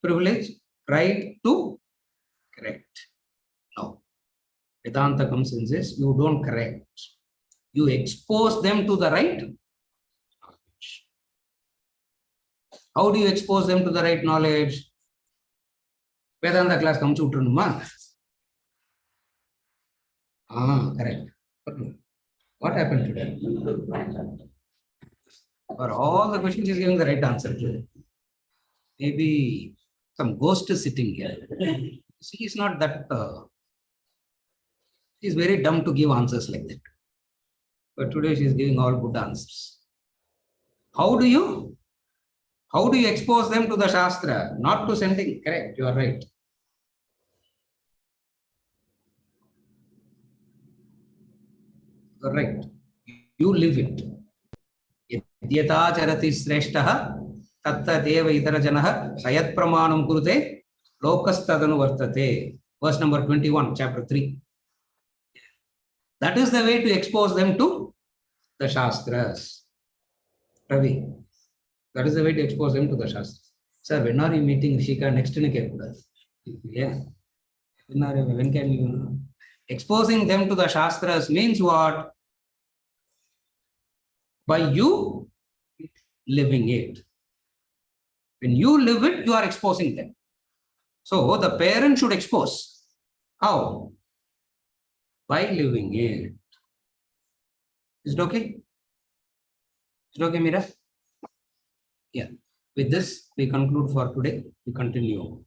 privilege, right to correct. No. Vedanta comes and says, you don't correct. You expose them to the right knowledge. How do you expose them to the right knowledge? Vedanta class comes to Trunuma. Correct. What happened today? For all the questions, he's giving the right answer. Maybe some ghost is sitting here. She is not that. She is very dumb to give answers like that. But today she is giving all good answers. How do you expose them to the Shastra? Not to sending. Correct. You are right. You are right. You live it. Yata charati sreshtaha tatta deva itara janaha sayat pramanam kurute lokas tadanu vartate. Verse number 21, chapter 3. That is the way to expose them to the Shastras. Ravi, that is the way to expose them to the Shastras. Sir, when are you meeting Rishika next in a Yeah. When can you? Exposing them to the Shastras means what? By you living it. When you live it, you are exposing them. So the parent should expose. How? By living it. Is it okay? Is it okay, Mira? Yeah. With this, we conclude for today. We continue.